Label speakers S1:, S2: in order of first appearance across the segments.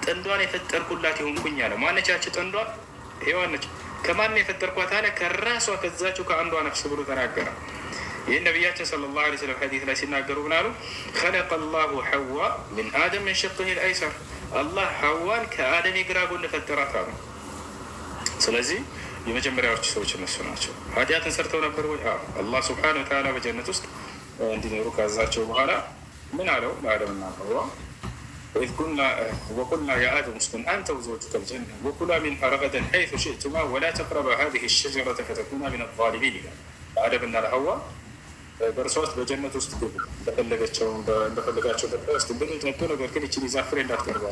S1: ጥንዷን የፈጠርኩላት የሆንኩኝ አለ። ማነች ያቺ ጥንዷ? ሔዋን ነች። ከማን የፈጠርኳት አለ? ከራሷ ከዛችው ከአንዷ ነፍስ ብሎ ተናገረ። ይህን ነቢያችን ሰለላሁ ዐለይሂ ወሰለም ሐዲስ ላይ ሲናገሩ ምን አሉ? ኸለቀ ላሁ ሐዋ ሚን አደም ምን ሸቅህ ልአይሰር፣ አላህ ሐዋን ከአደም የግራ ጎን ፈጠራት አሉ። ስለዚህ የመጀመሪያዎቹ ሰዎች እነሱ ናቸው። ኃጢአትን ሰርተው ነበር ወይ? አላህ ስብሓነሁ ወተዓላ በጀነት ውስጥ እንዲኖሩ ካዛቸው በኋላ ምን አለው ለአደምና ሐዋ? ወቁልና ያ አደም እስኩን አንተ ወዘውጁከ ልጀነ ወኩላ ሚንሃ ረገደን ሐይሱ ሽእቱማ ወላ ተቅረባ ሃዚሂ ሸጀረተ ፈተኩና ሚነ ዛሊሚን ይላል። ለአደምና ለሐዋ በእርሷ ውስጥ በጀነት ውስጥ ግቡ፣ እንደፈለጋቸው ውስጥ ግን ጠጡ፣ ነገር ግን ይችን ዛፍ ፍሬ እንዳትቀርቡ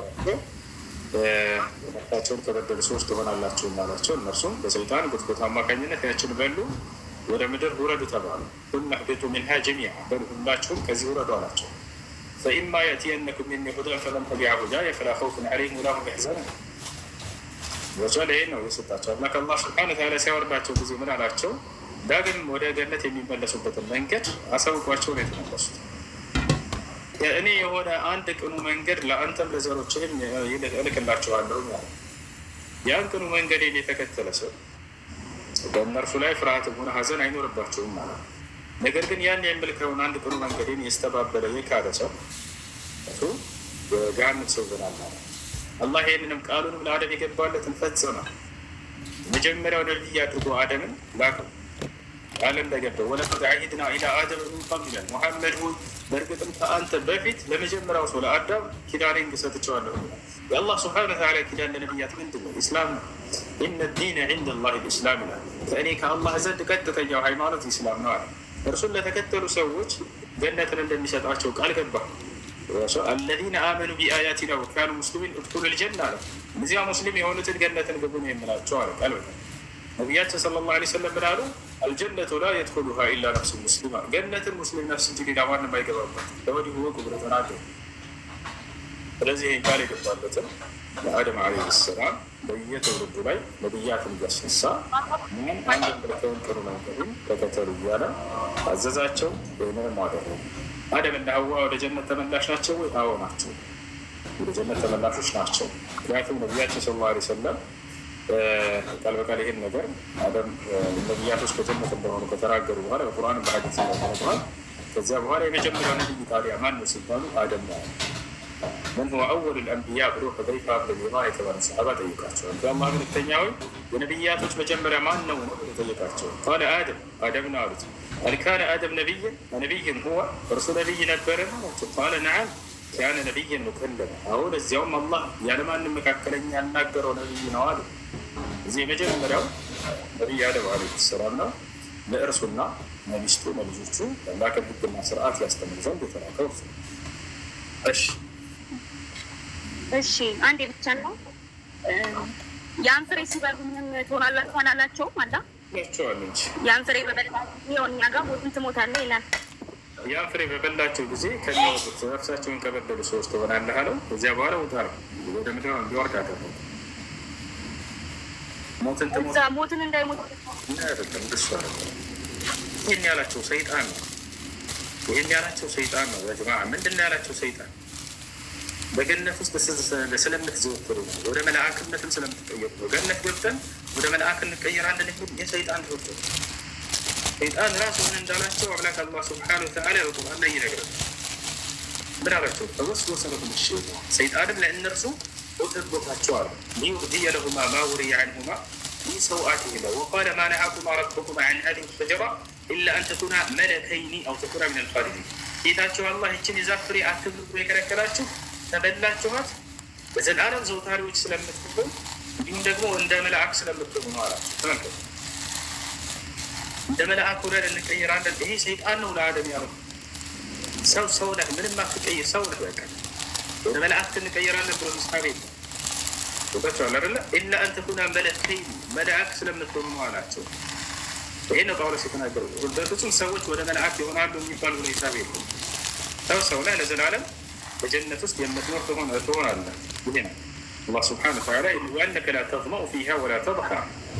S1: ነፍሳቸውን ከበደሉ ሰዎች ትሆናላችሁ እናላቸው። እነርሱም በሰይጣን ጉትጎታ አማካኝነት ያችን በሉ። ወደ ምድር ውረዱ ተባሉ። ቁልና እህቢጡ ሚንሃ ጀሚዓ፣ በሉ ሁላችሁም ከዚህ ውረዱ አላቸው። ፈኢማ የእትየነኩም ሚኒ ሁደን ፈመን ተቢዐ ሁዳየ ፈላ ኸውፉን ዐለይሂም ወላ ሁም የሕዘኑን። ወቻለ ይሄ ነው የሰጣቸው አምላክ አላህ ሱብሓነሁ ወተዓላ ሲያወርዳቸው ጊዜ ምን አላቸው? ዳግም ወደ ገነት የሚመለሱበትን መንገድ አሳውቋቸው ነው የተመለሱት። እኔ የሆነ አንድ ቅኑ መንገድ ለአንተም ለዘሮችህም እልክላችኋለሁ ማለት። ያን ቅኑ መንገዴን የተከተለ ሰው በእነርሱ ላይ ፍርሃትም ሆነ ሐዘን አይኖርባቸውም ማለት ነው። ነገር ግን ያን የምልከውን አንድ ቅኑ መንገዴን የስተባበለ የካደ ሰው እሱ የገሃነም ሰው ይሆናል ማለት። አላህ ይህንንም ቃሉንም ለአደም የገባለትን ፈጸመ። መጀመሪያው ነቢይ አድርጎ አደምን ላከው። ቃል እንደገባው ወለቀድ ዐሂድና ኢላ አደም ሚን ቀብል ይላል። ሙሐመድ ሆይ በእርግጥም ከአንተ በፊት ለመጀመሪያው ሰው ለአዳም ኪዳኔን ሰጥቼዋለሁ። የአላህ ሱብሓነሁ ወተዓላ ኪዳን ለነቢያት ምንድን ነው? ኢስላም ነው። ኢነ ዲነ ዒንደ ላሂ ልእስላም ይላል። ከእኔ ከአላህ ዘንድ ቀጥተኛው ሃይማኖት ኢስላም ነው አለ። እርሱን ለተከተሉ ሰዎች ገነትን እንደሚሰጣቸው ቃል ገባ። አለዚነ አመኑ ቢአያቲና ወካኑ ሙስሊሚን እድኹሉ ልጀና አለ። እነዚያ ሙስሊም የሆኑትን ገነትን ግቡ ነው የምላቸው አለ ቃል በቃል። ነቢያችን ሰለላሁ ዐለይሂ ወሰለም ምን አሉ? አልጀነቱ ላ የድኹሉሃ ኢላ ነፍሱ ሙስሊማ፣ ገነትን ሙስሊም ነፍስ እንጂ ሌላ ማንም አይገባበት። ለወዲሁ ወቁ ብሎ ተናገሩ። ስለዚህ ይህን ቃል የገባለትን ለአደም ዐለይሂ ሰላም በየትውልዱ ላይ ነቢያትን እያስነሳ ምን አንድ ብለተውን ቅኑ መንገድን ተከተሉ እያለ አዘዛቸው። ይህንንም አደረጉ። አደም እና ሐዋ ወደ ጀነት ተመላሽ ናቸው ወይ? አዎ ናቸው፣ ወደ ጀነት ተመላሾች ናቸው። ምክንያቱም ነቢያችን ሰለላሁ ዐለይሂ ወሰለም ቃል በቃል ይህን ነገር አደም ነቢያቶች በጀነት እንደሆኑ ከተናገሩ በኋላ በቁርአን በሐዲስ ተነግሯል። ከዚያ በኋላ የመጀመሪያው ነቢይ ታዲያ ማን ነው ሲባሉ አደም ነው። መን ሁወ አወሉ ልአንቢያ ብሎ ሁዘይፋ ብን የማን የተባለ ሰሓባ ጠይቃቸዋል። በአላህ መልእክተኛ ሆይ የነቢያቶች መጀመሪያ ማን ነው ነው ጠየቃቸው። ቃለ አደም፣ አደም ነው አሉት። هل كان آدم نبيا هو እርሱ ነቢይ ነበረ አላቸው። ቃለ ነዓም ካነ ነቢያን ሙከለማ፣ አሁን እዚያውም አላህ ያለማንም መካከለኛ ያናገረው ነቢይ ነው አሉ። እዚህ የመጀመሪያው ነቢይ አደም ዐለይሂ ሰላም ነው። ለእርሱና ለሚስቱ ለልጆቹ የአምላክን ሕግና ስርዓት ያስተምር ዘንድ የተላከው እርሱ።
S2: እሺ አንዴ ብቻ ነው ያን ፍሬ ሲበሉ ምንም ትሆናላችሁም አላ
S1: ናቸዋል እንጂ
S2: ያን ፍሬ በበላችሁ እኛ ጋር ሞትን ትሞታለህ ይላል።
S1: ያን ፍሬ በበላቸው ጊዜ ከሚወጡት ነፍሳቸውን ከበደሉ ሰዎች ትሆናለህ አለው። ከዚያ በኋላ ውጣር ወደ ምድር እንዲወርድ አደረገ። ሞትን እንዳይሞት እንደሱ አደረገ። ይህን ያላቸው ሰይጣን ነው። ይህን ያላቸው ሰይጣን ነው። ጀማዓ ምንድን ነው ያላቸው ሰይጣን? በገነት ውስጥ ስለምትዘወትሩ ነው። ወደ መላእክነትም ስለምትቀየሩ ነው። ገነት ገብተን ወደ መላእክ እንቀየራለን የሚል የሰይጣን ትምህርት። ሰይጣን ራሱ ምን እንዳላቸው አምላክ አላህ ሱብሓነሁ ወተዓላ በቁርአን ላይ ይነግረናል። ምን አላቸው? ተወስወሰ ለሁም ሸይጣን፣ ሰይጣንም ለእነርሱ ወጥቦታቸው አለ። ሊዩብዲየ ለሁማ ማ ውሪየ ዐንሁማ ሚን ሰውአቲሂማ ወቃለ ማ ነሃኩማ ረቡኩማ ዐን ሃዚሂ ሸጀራ ኢላ አን ተኩና መለከይኒ አው ተኩና ሚነል ኻሊዲን። ጌታቸው አላህ ይችን የዛፍ ፍሬ አትብሉ ብሎ የከለከላችሁ ተበላችኋት በዘላለም ዘውታሪዎች ስለምትሆኑ እንዲሁም ደግሞ እንደ መልአክ ስለምትሆኑ ነው አላቸው። ተመልከቱ፣ እንደ መልአክ ወደን እንቀይራለን። ይሄ ሰይጣን ነው ለአደም ያለው። ሰው ነህ፣ ምንም አትቀይር፣ ሰው ነህ፣ በቃ ወደ መልአክ እንቀይራለን ብሎ ምሳሌ ቦታቸዋል አይደለ? ኢላ አን ተኩና መለከይን፣ መልአክ ስለምትሆኑ ነው አላቸው። ይሄ ነው ጳውሎስ የተናገረው። በፍጹም ሰዎች ወደ መልአክ ይሆናሉ የሚባል ሁኔታ የለም። ሰው ነህ ለዘላለም በጀነት ውስጥ የምትኖር ትሆናለህ። ይሄ ነው አላህ ስብሓነሁ ወተዓላ ወአነከ ላ ተዝመኡ ፊሃ ወላ ተድሓ፣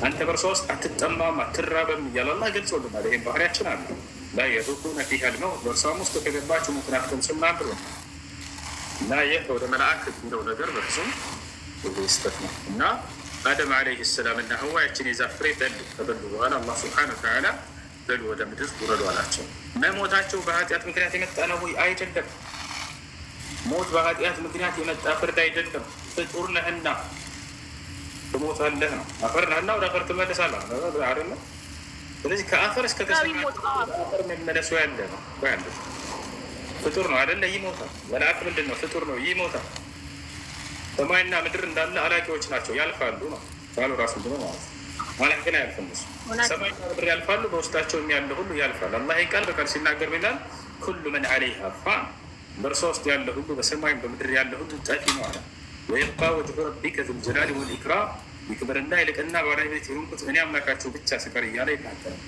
S1: አንተ በእርሷ ውስጥ አትጠማም አትራበም እያለ አላህ ገልጾልናል። ይህም ባህሪያችን አለ። ላ የዙቁነ ፊሃ ልመውት፣ በእርሷም ውስጥ ከገባችሁ ሞትን አትቀምሱም ብሎ እና ይህ ወደ መልአክ የሚለው ነገር በፍጹም ስህተት ነው። እና አደም ዓለይሂ ሰላም እና ሐዋ ያችን የዛፍ ፍሬ በሉ። ከበሉ በኋላ አላህ ሱብሓነሁ ወተዓላ በሉ ወደ ምድር ውረዱ አላቸው። መሞታቸው በኃጢአት ምክንያት የመጣ ነው ወይ? አይደለም። ሞት በኃጢአት ምክንያት የመጣ ፍርድ አይደለም። ፍጡር ነህና ትሞታለህ ነው። አፈር ነህና ወደ አፈር ትመለሳለህ አይደለም። ስለዚህ ከአፈር እስከ አፈር መመለሱ ያለ ነው። ፍጡር ነው አይደለ? ይሞታል። መልአክ ምንድን ነው? ፍጡር ነው፣ ይሞታል። ሰማይና ምድር እንዳለ አላቂዎች ናቸው፣ ያልፋሉ ነው ባሉ ራሱ ብሎ ማለት ነው። ማለት ግን አያልፍም። ሰማይና ምድር ያልፋሉ፣ በውስጣቸውም ያለ ሁሉ ያልፋል። አላህ ቃል በቃል ሲናገር ይላል ኩሉ መን ዐለይሃ ፋን፣ በእርሷ ውስጥ ያለ ሁሉ በሰማይም በምድር ያለ ሁሉ ጠፊ ነው አለ። ወየብቃ ወጅሁ ረቢከ ዙል ጀላሊ ወልኢክራም፣ ይክበርና ይልቅና ባለቤት የሆንኩት እኔ አምላካችሁ ብቻ ስቀር እያለ ይናገራል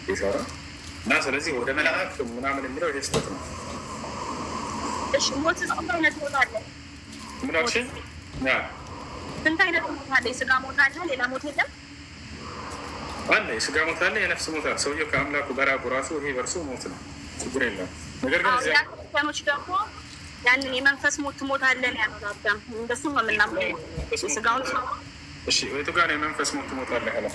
S1: ይሰራ እና ስለዚህ ወደ መላእክት ምናምን የሚለው ይሄ ስህተት ነው።
S2: ሞት ስንት አይነት ሞት አለ?
S1: ምናችን
S2: ስንት አይነት ሞት አለ? የስጋ ሞት አለ፣ ሌላ ሞት የለም
S1: አለ። የስጋ ሞት አለ፣ የነፍስ ሞት አለ። ሰውየው ከአምላኩ በራቁ ራሱ ይሄ በእርሱ ሞት ነው፣ ችግር የለም። ነገር ግን
S2: ክርስቲያኖች ደግሞ ያንን የመንፈስ ሞት ትሞታለህ ያሉት አዳም፣ እንደሱ ነው የምናምነው። የስጋውን
S1: እሺ፣ ወይቱ ጋር የመንፈስ ሞት ትሞታለህ አለ።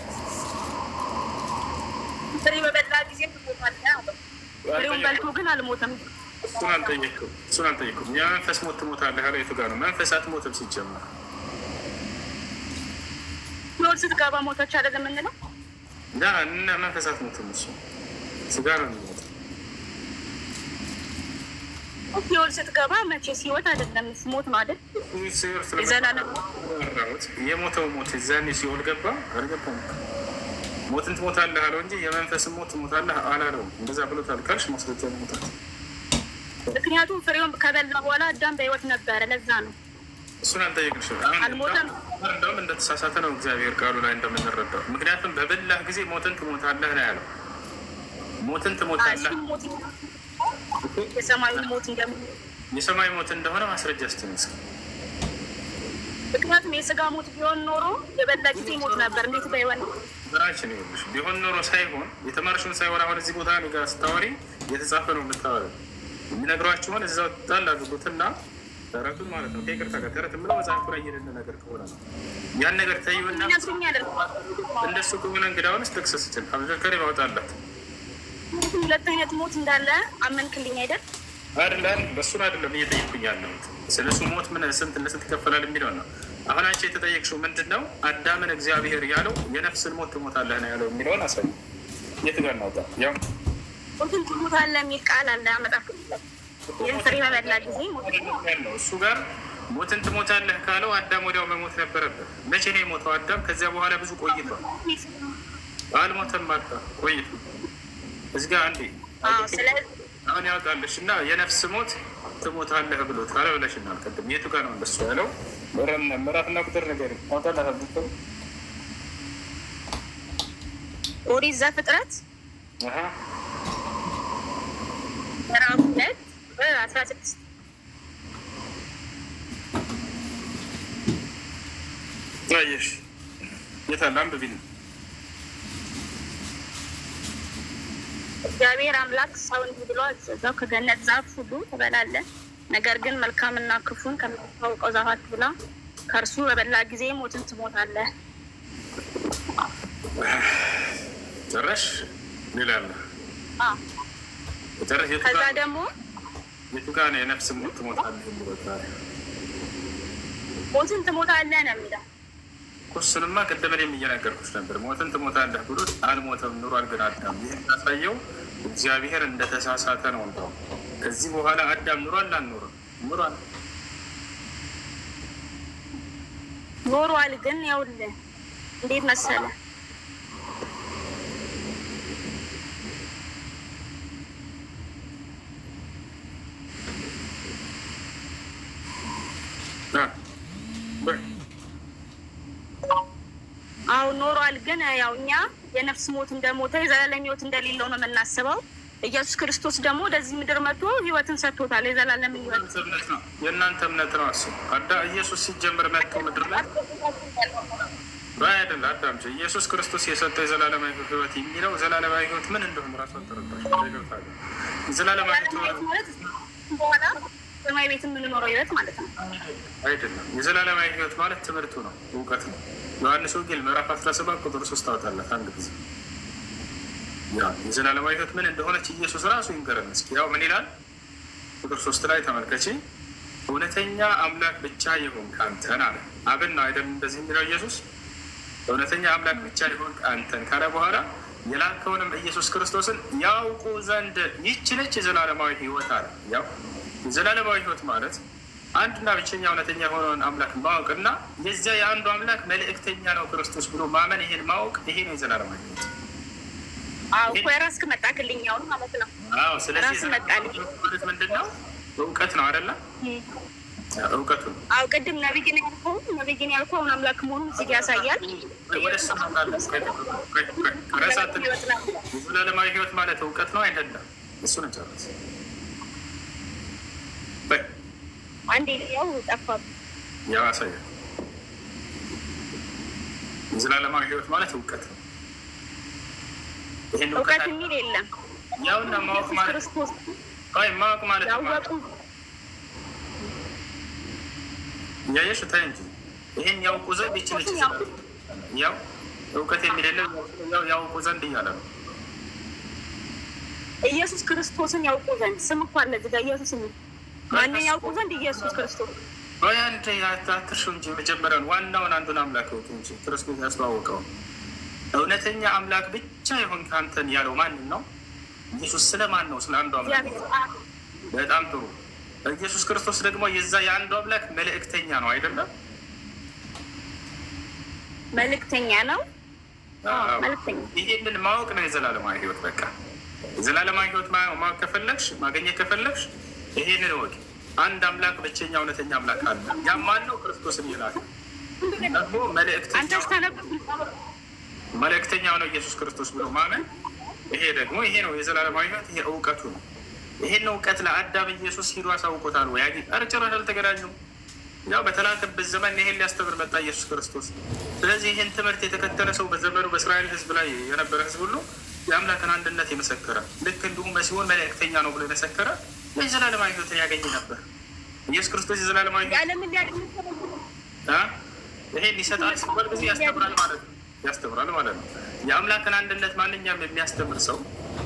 S2: ፍሬ በበላ ጊዜ ትሞታለህ አለ። ፍሬውን በልቶ ግን አልሞተም።
S1: እሱን አልጠየኩም። የመንፈስ ሞት ትሞታለህ አለ። የቱ ጋር ነው? መንፈስ አትሞትም ሲጀመር።
S2: ሲኦል ስትገባ ሞተች አይደለም የምንለው?
S1: እና መንፈስ አትሞትም፣ እሱ ስጋ ነው የሚሞተው።
S2: ሲኦል ስትገባ መቼ ሲወት አይደለም ሞት ነው አይደል? የዘላለም
S1: የሞተው ሞት እዛኔ ሲኦል ገባ አልገባም። ሞትን ትሞታለህ አለው እንጂ የመንፈስን ሞት ትሞታለህ አላለውም። እንደዛ ብሎታል ካልሽ ማስረጃ ሞታት።
S2: ምክንያቱም ፍሬውን ከበላ በኋላ አዳም በህይወት ነበረ፣ ለዛ ነው።
S1: እሱን አልጠየቅሽም።
S2: አልሞተም።
S1: እንደውም እንደተሳሳተ ነው እግዚአብሔር ቃሉ ላይ እንደምንረዳው። ምክንያቱም በበላህ ጊዜ ሞትን ትሞታለህ ነው ያለው። ሞትን ትሞታለህ የሰማይ ሞት እንደሆነ ማስረጃ ስትነስ።
S2: ምክንያቱም የስጋ ሞት ቢሆን ኖሮ የበላ ጊዜ ሞት ነበር። እንዴት በይሆን
S1: ራችን ይኸውልሽ፣ ቢሆን ኖሮ ሳይሆን የተማርሽውን ሳይሆን አሁን እዚህ ቦታ ጋር ስታወሪ የተጻፈ ነው የምታወሪ። የሚነግሯችሁን እዛው ጣል አድርጉትና ተረቱን ማለት ነው። ከይቅርታ ጋር ተረት የምለው መጽሐፉ ላይ የሌለ ነገር ከሆነ ነው ያን ነገር ተይውና እንደሱ ከሆነ እንግዳውንስ ጥቅስ ስጭን አብዱልከሪም አወጣላት።
S2: ሁለት አይነት ሞት እንዳለ አመንክልኝ አይደል?
S1: አይደለም በሱን አይደለም እየጠየኩኝ ያለሁት ስለሱ ሞት ምን ስንት ለስንት ይከፈላል የሚለው ነው። አሁን አንቺ የተጠየቅሽው ምንድን ነው? አዳምን እግዚአብሔር ያለው የነፍስን ሞት ትሞታለህ ነው ያለው የሚለውን አሳይ። የት ጋር እናውጣ? ያው
S2: ሞትን ትሞታለህ የሚል ቃል አለ መጽሐፍ ላይ። ይህን ፍሬ በበላ ጊዜ
S1: ያለው እሱ ጋር ሞትን ትሞታለህ ካለው አዳም ወዲያው መሞት ነበረበት። መቼ ነው የሞተው አዳም? ከዚያ በኋላ ብዙ ቆይቷል። አልሞተም አዳ ቆይቶ እዚህ ጋር አንዴ አሁን ያወጣለሽ እና የነፍስ ሞት ትሞታለህ ብሎታል ብለሽናል ቅድም። የቱ ጋር ነው እንደሱ ያለው? ምዕራፍና ቁጥር ነገር ያወጣላት አብቶ
S2: ኦሪት ዘፍጥረት ምዕራፍ 2:16
S1: ታየሽ የታለ? አንብቢል።
S2: እግዚአብሔር አምላክ ሰው እንዲህ ብሎ አዘዘው፣ ከገነት ዛፍ ሁሉ ትበላለህ፣ ነገር ግን መልካምና ክፉን ከምታውቀው ዛፍ አትብላ፣ ከእርሱ በበላ ጊዜ ሞትን ትሞታለህ።
S1: ጨረሽ? ሌላ አለ?
S2: ከዛ ደግሞ
S1: የቱ ጋር ነው የነፍስ ሞት ትሞታለህ የሚለው?
S2: ሞትን ትሞታለህ ነው የሚለው።
S1: እሱንማ ቅድም እኔም እየነገርኩሽ ነበር። ሞትን ትሞታለህ ብሎት አልሞተም ኑሯል። ግን አዳም ይህ ያሳየው እግዚአብሔር እንደተሳሳተ ነው። እንደው ከዚህ በኋላ አዳም ኑሯል አልኖርም? ኑሯል
S2: ኖሯል። ግን ያውልህ እንዴት መሰለህ አሁን ኖሯል። ግን ያው እኛ የነፍስ ሞት እንደሞተ የዘላለም ሕይወት እንደሌለው ነው የምናስበው። ኢየሱስ ክርስቶስ ደግሞ ወደዚህ ምድር መጥቶ ሕይወትን ሰጥቶታል፣ የዘላለም ሕይወት።
S1: የእናንተ እምነት ነው እሱ። ኢየሱስ ሲጀምር መጥቶ ምድር ላይ አይደል? አዳምጪ። ኢየሱስ ክርስቶስ የሰጠው የዘላለማዊ ሕይወት የሚለው ዘላለማዊ ሕይወት ምን እንደሆነ ራሱ አልተረዳሽም። ዘላለማዊ ሕይወት
S2: በኋላ ሰማይ ቤት የምንኖረው ህይወት ማለት ነው
S1: አይደለም። የዘላለማዊ ህይወት ማለት ትምህርቱ ነው፣ እውቀት ነው። ዮሐንስ ወንጌል ምዕራፍ 17 ቁጥር 3 ታወጣላት አንድ ጊዜ የዘላለማዊ ህይወት ምን እንደሆነች ኢየሱስ ራሱ ይንገረን እስኪ። ያው ምን ይላል? ቁጥር 3 ላይ ተመልከቺ። እውነተኛ አምላክ ብቻ ይሁን አንተን አለ። አብን ነው አይደል እንደዚህ የሚለው ኢየሱስ። እውነተኛ አምላክ ብቻ ይሁን አንተን ካለ በኋላ የላከውንም ኢየሱስ ክርስቶስን ያውቁ ዘንድ ይህች ነች የዘላለማዊ ህይወት አለ። ያው የዘላለማዊ ህይወት ማለት አንድና ብቸኛ እውነተኛ የሆነውን አምላክ ማወቅና የዚያ የአንዱ አምላክ መልእክተኛ ነው ክርስቶስ ብሎ ማመን፣ ይሄን ማወቅ፣ ይሄ ነው የዘላለማዊ ህይወት።
S2: ራስክ መጣክልኛውን ማለት ነው።
S1: ስለዚህ ማለት ምንድን ነው? እውቀት ነው አይደለ? እውቀቱ ነው።
S2: ቅድም ነቢይ ግን ያልከው አሁን አምላክ መሆኑን እዚህ ያሳያል።
S1: የዘላለማዊ ህይወት ማለት እውቀት ነው አይደለም? እሱን እንጨርስ።
S2: አንዴ ያው ጠፋ
S1: ያው ያሳያል። የዘላለማዊ ህይወት ማለት እውቀት ነው። ይሄን
S2: እውቀት የሚል የለም።
S1: ያውና ማወቅ ማለት ማወቅ ማለት ያየሽ ታይ እንጂ ይሄን ያውቁ ዘንድ ይችላል። ያው እውቀት የሚል የለም። ያውቁ ዘንድ እያለ ነው።
S2: ኢየሱስ ክርስቶስን ያውቁ ዘንድ ስም እኮ አለ እዚህ ጋር ኢየሱስ የሚል ማንን ያውቁ ዘንድ? ኢየሱስ ክርስቶስ
S1: አንተ ያታክርሽው እንጂ መጀመሪያውን ዋናውን አንዱን አምላክ ነው እንጂ ክርስቶስ ያስተዋወቀው እውነተኛ አምላክ ብቻ ይሁን ካንተን ያለው ማንን ነው? ኢየሱስ ስለማን ነው? ስለ አንዱ አምላክ። በጣም ጥሩ። ኢየሱስ ክርስቶስ ደግሞ የዛ የአንዱ አምላክ መልእክተኛ ነው አይደለም?
S2: መልእክተኛ ነው።
S1: ይሄንን ማወቅ ነው የዘላለማዊ ህይወት። በቃ የዘላለማዊ ህይወት ማወቅ ከፈለግሽ፣ ማግኘት ከፈለግሽ ይሄንን ወቅ አንድ አምላክ ብቸኛ እውነተኛ አምላክ አለ። ያም ማን ነው? ክርስቶስን ይላል። ደግሞ መልእክተኛ ነው ኢየሱስ ክርስቶስ ብሎ ማመን፣ ይሄ ደግሞ ይሄ ነው የዘላለማዊ ህይወት። ይሄ እውቀቱ ነው። ይሄን እውቀት ለአዳም ኢየሱስ ሂዶ አሳውቆታል ወይ? ጭራሽ አልተገናኙም። ያው በተላከበት ዘመን ይሄን ሊያስተምር መጣ ኢየሱስ ክርስቶስ። ስለዚህ ይህን ትምህርት የተከተለ ሰው በዘመኑ በእስራኤል ህዝብ ላይ የነበረ ህዝብ ሁሉ የአምላክን አንድነት የመሰከረ፣ ልክ እንዲሁም መሲሆን መልእክተኛ ነው ብሎ የመሰከረ የዘላለማዊ ህይወትን ያገኝ ነበር። ኢየሱስ ክርስቶስ የዘላለማዊ ይሄን ይሰጣል ሲባል ጊዜ ያስተምራል ማለት ነው። የአምላክን አንድነት ማንኛውም የሚያስተምር ሰው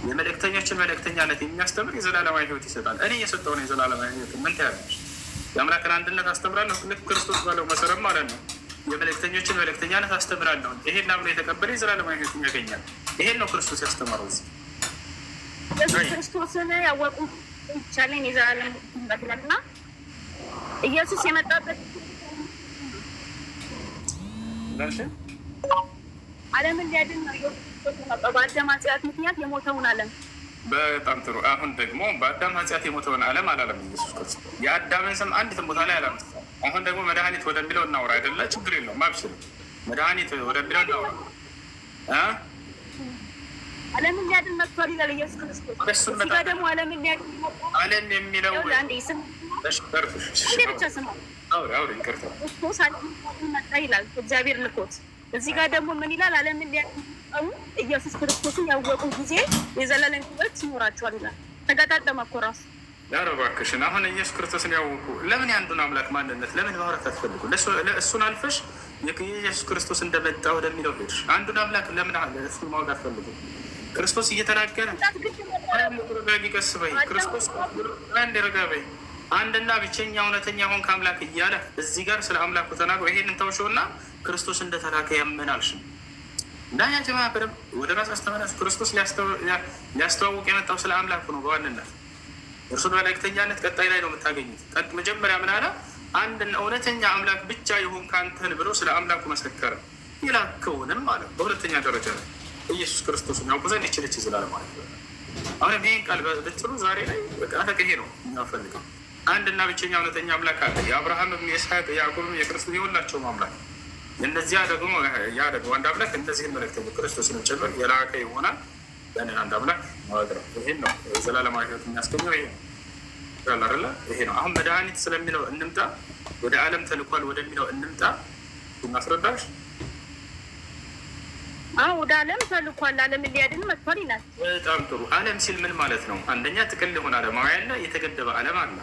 S1: የመልእክተኞችን መልእክተኛነት የሚያስተምር የዘላለማዊ ህይወት ይሰጣል። እኔ የሰጠው ነው የዘላለማዊ ህይወት። ምን ትያለሽ? የአምላክን አንድነት አስተምራለሁ ልክ ክርስቶስ ባለው መሰረት ማለት ነው። የመልእክተኞችን መልእክተኛነት አስተምራለሁ። ይሄን አምኖ የተቀበለ የዘላለማዊ ህይወት ያገኛል። ይሄን ነው ክርስቶስ ያስተማረው።
S2: ክርስቶስን ያወቁ ይቻለን የዘላለም በትለና ኢየሱስ የመጣበት ዓለምን ሊያድን ነው። በአዳም ኃጢአት ምክንያት የሞተውን ዓለም።
S1: በጣም ጥሩ። አሁን ደግሞ በአዳም ኃጢአት የሞተውን ዓለም አላለም ኢየሱስ ክርስቶስ። የአዳምን ስም አንዲት ቦታ ላይ አላም። አሁን ደግሞ መድኃኒት ወደሚለው እናውራ አይደለ? ችግር የለውም አብሽር። መድኃኒት ወደሚለው እናውራ።
S2: ዓለምን ሊያድን መጥቷል ይላል ኢየሱስ ክርስቶስ። እዚህ ጋር ደግሞ ዓለምን ሊያድን
S1: ዓለም የሚለው
S2: ብቻ ስማ ክርስቶስ ዓለምን መጣ ይላል እግዚአብሔር ልኮት። እዚህ ጋር ደግሞ ምን ይላል? ዓለምን ሊያድን ኢየሱስ ክርስቶስን ያወቁ ጊዜ የዘላለም ሕይወት ይኖራቸዋል ይላል። ተገጣጠመ እኮ እራሱ።
S1: ኧረ እባክሽን አሁን ኢየሱስ ክርስቶስን ያወቁ ለምን የአንዱን አምላክ ማንነት ለምን ማውራት አትፈልጉ? እሱን አልፈሽ የኢየሱስ ክርስቶስ እንደመጣ ወደሚለው ሄድሽ። አንዱን አምላክ ለምን እሱን ማወቅ አትፈልጉ? ክርስቶስ እየተናገረ ቀስ በይ ክርስቶስ አንድ ረጋ በይ አንድና ብቸኛ እውነተኛ ሆን ከአምላክ እያለ እዚህ ጋር ስለ አምላኩ ተናግሮ ይሄንን ተውሸውና ክርስቶስ እንደተላከ ያመናልሽ እና ያ ጀማ በደምብ ወደ ራስ አስተመናሽ። ክርስቶስ ሊያስተዋውቅ የመጣው ስለ አምላኩ ነው በዋንነት። እርሱን መልእክተኛነት ቀጣይ ላይ ነው የምታገኙት። መጀመሪያ ምን አለ? አንድና እውነተኛ አምላክ ብቻ ይሁን ካንተን ብሎ ስለ አምላኩ መሰከረ። የላከውንም ማለት በሁለተኛ ደረጃ ላይ ኢየሱስ ክርስቶስን ያውቁ ዘንድ ይችልች ይዝላል ማለት ነው። አሁንም ይህን ቃል ብትሉ ዛሬ ላይ በቃ ይሄ ነው የሚያፈልገው። አንድና ብቸኛ እውነተኛ አምላክ አለ። የአብርሃምም የይስሐቅ የያዕቆብም የክርስቶስ የሁላቸውም አምላክ። እነዚያ ደግሞ ያ ደግሞ አንድ አምላክ እንደዚህም መልእክተኛ ክርስቶስንም ጭምር የላከ ይሆናል። ያንን አንድ አምላክ ማወቅ ነው። ይሄን ነው የዘላለማዊ ሕይወት የሚያስገኘው። ይሄ ነው አለ። ይሄ ነው አሁን መድኃኒት ስለሚለው እንምጣ። ወደ ዓለም ተልኳል ወደሚለው እንምጣ። ማስረዳሽ
S2: ወደ ዓለም ተልኳል፣ ዓለም ሊያድን መጥቷል ይላል።
S1: በጣም ጥሩ። ዓለም ሲል ምን ማለት ነው? አንደኛ ጥቅል የሆነ ዓለማዊ አለ፣ የተገደበ ዓለም አለ።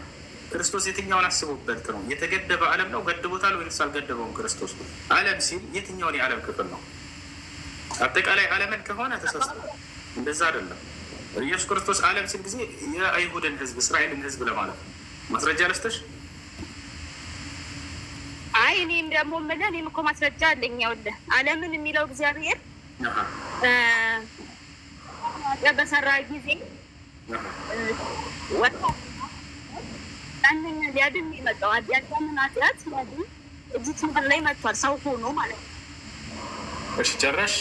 S1: ክርስቶስ የትኛውን አስቦበት ነው? የተገደበ ዓለም ነው ገድቦታል ወይስ አልገደበውም? ክርስቶስ ዓለም ሲል የትኛውን የዓለም ክፍል ነው? አጠቃላይ ዓለምን ከሆነ ተሳስቶ እንደዛ አይደለም። ኢየሱስ ክርስቶስ ዓለም ሲል ጊዜ የአይሁድን ህዝብ እስራኤልን ህዝብ ለማለት ነው። ማስረጃ ልስጥሽ?
S2: አይ እኔም ደግሞ የምልህ እኔም እኮ ማስረጃ አለኝ። ይኸውልህ ዓለምን የሚለው እግዚአብሔር በሰራ ጊዜ ያንን ሊያድን የመጣው አዳምን ኃጢአት ሊያድን እዚህ ምድር ላይ መጥቷል፣ ሰው ሆኖ ማለት ነው።
S1: እሺ ጨረሽ?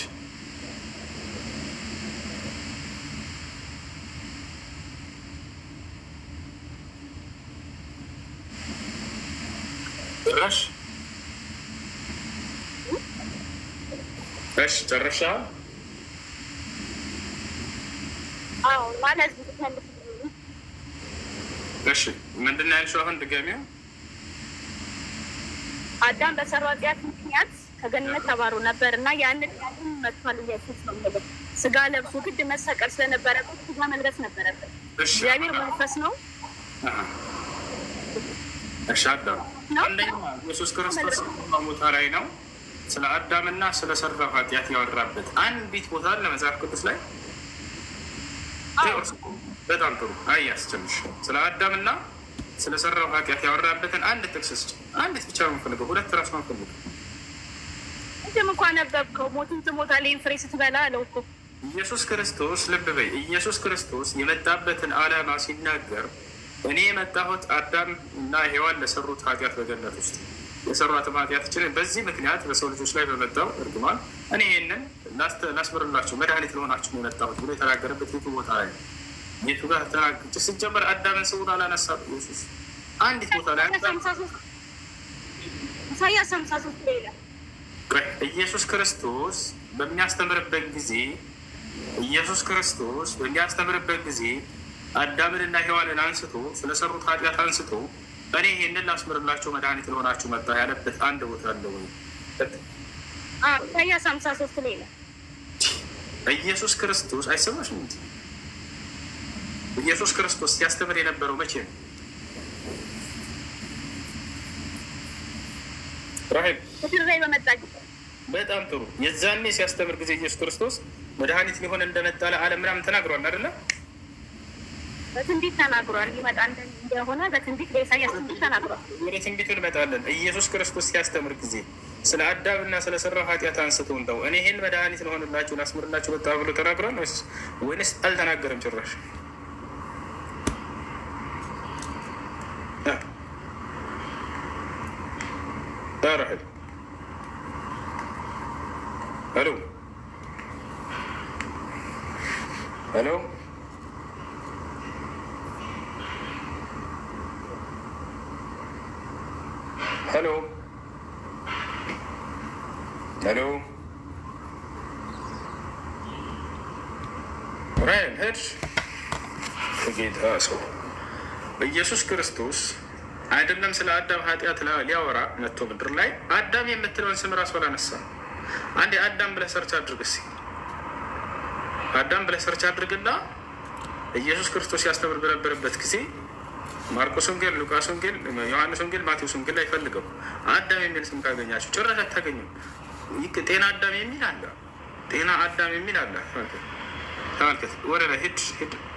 S1: ጨረሽ? እሺ ጨረሻል?
S2: አዎ ማለት
S1: እሺ ምንድን ነው ያልሽው? አሁን ድገሚው።
S2: አዳም በሰራው ኃጢአት ምክንያት ከገነት ተባሮ ነበር እና ያንን ያንን መጥቷል ኢየሱስ ነው ማለት ስጋ ለብሶ ግድ መሰቀል ስለነበረበት ስጋ መልበስ ነበረበት። እግዚአብሔር መንፈስ ነው።
S1: እሺ አዳም አንደኛ ኢየሱስ ክርስቶስ ቦታ ላይ ነው ስለ አዳምና ስለ ሰራው ኃጢአት ያወራበት አንዲት ቦታ አለ መጽሐፍ ቅዱስ ላይ? በጣም ጥሩ። አያስችልሽ ስለ አዳምና ስለ ሰራው ኃጢአት ያወራበትን አንድ ጥቅስ እስኪ፣ አንዲት ብቻ ነው የምፈልገው፣ ሁለት ራስ ነው የምፈልገው።
S2: እንደም እንኳን ነበብከው ሞትን ትሞታለህ ፍሬ ስትበላ አለው እኮ
S1: ኢየሱስ ክርስቶስ። ልብ በይ፣ ኢየሱስ ክርስቶስ የመጣበትን ዓላማ ሲናገር እኔ የመጣሁት አዳም እና ሔዋን ለሰሩት ኃጢአት በገነት ውስጥ የሰሯትም ኃጢአታችንን በዚህ ምክንያት በሰው ልጆች ላይ በመጣው እርግማን እኔ ይህንን ላስምርላችሁ መድኃኒት ለሆናችሁ የመጣሁት ብሎ የተናገረበት የቱ ቦታ ላይ ነው? የቱ ጋር ተናግጭ? ስጀመር አዳምን ስውን አላነሳም ኢየሱስ። አንዲት ቦታ ላይ
S2: ኢሳያስ 53 ላይ
S1: ኢየሱስ ክርስቶስ በሚያስተምርበት ጊዜ አዳምንና ሔዋንን አንስቶ ስለሰሩት ኃጢአት አንስቶ እኔ ይህንን ላስምርላቸው መድኃኒት ለሆናችሁ መጣ ያለበት አንድ ቦታ አለ ወይ?
S2: ኢሳያስ 53 ላይ
S1: ኢየሱስ ክርስቶስ አይሰማሽም እንጂ ኢየሱስ ክርስቶስ ሲያስተምር የነበረው መቼ ነው? ራሄል በጣም ጥሩ። የዛኔ ሲያስተምር ጊዜ ኢየሱስ ክርስቶስ መድኃኒት ሊሆን እንደመጣ ለዓለም ምናምን ተናግሯል አይደለ?
S2: በትንቢት ተናግሯል። ይመጣ እንደሆነ በትንቢት በኢሳያስ ትንቢት ተናግሯል።
S1: ወደ ትንቢቱ እንመጣለን። ኢየሱስ ክርስቶስ ሲያስተምር ጊዜ ስለ አዳምና ስለ ሰራው ኃጢአት አንስቶ እንደው እኔ ይህን መድኃኒት ለሆንላችሁ ላስምርላችሁ መጣ ብሎ ተናግሯል ወይንስ አልተናገረም ጭራሽ? ራሄል ሄሎ ሄሎ ሄሎ ሄሎ ራይን ሄድ ጌታ ሰው ኢየሱስ ክርስቶስ አይደለም ስለ አዳም ኃጢአት ሊያወራ መጥቶ ምድር ላይ አዳም የምትለውን ስም ራሱ አላነሳም። አንዴ አዳም ብለህ ሰርች አድርግ እስኪ። አዳም ብለህ ሰርች አድርግና ኢየሱስ ክርስቶስ ያስተምር በነበረበት ጊዜ ማርቆስ ወንጌል፣ ሉቃስ ወንጌል፣ ዮሐንስ ወንጌል፣ ማቴዎስ ወንጌል ላይ ፈልገው አዳም የሚል ስም ካገኛችሁ ጭራሽ አታገኙም። ጤና አዳም የሚል አለ። ጤና አዳም የሚል አለ። ተመልከት፣ ወደ ላይ ሂድ